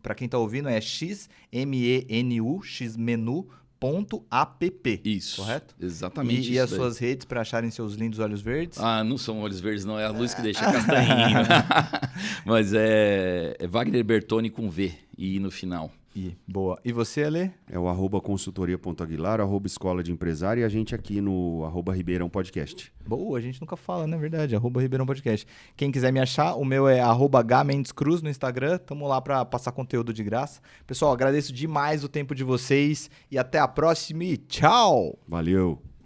Speaker 2: para quem tá ouvindo, é XMENU, xmenu.app.
Speaker 3: Isso.
Speaker 2: Correto?
Speaker 3: Exatamente isso.
Speaker 2: E as
Speaker 3: daí.
Speaker 2: suas redes para acharem seus lindos olhos verdes?
Speaker 3: Ah, não são olhos verdes, não. É a luz que deixa castanhinho. Mas é Wagner Bertoni com V e I no final.
Speaker 2: Boa. E você, Ale?
Speaker 1: É o @consultoria.aguilar, @escola de empresário e a gente aqui no @Ribeirão Podcast.
Speaker 2: Boa, a gente nunca fala, não é verdade? @Ribeirão Podcast. Quem quiser me achar, o meu é @GamendesCruz no Instagram. Tamo lá para passar conteúdo de graça. Pessoal, agradeço demais o tempo de vocês e até a próxima e tchau!
Speaker 1: Valeu!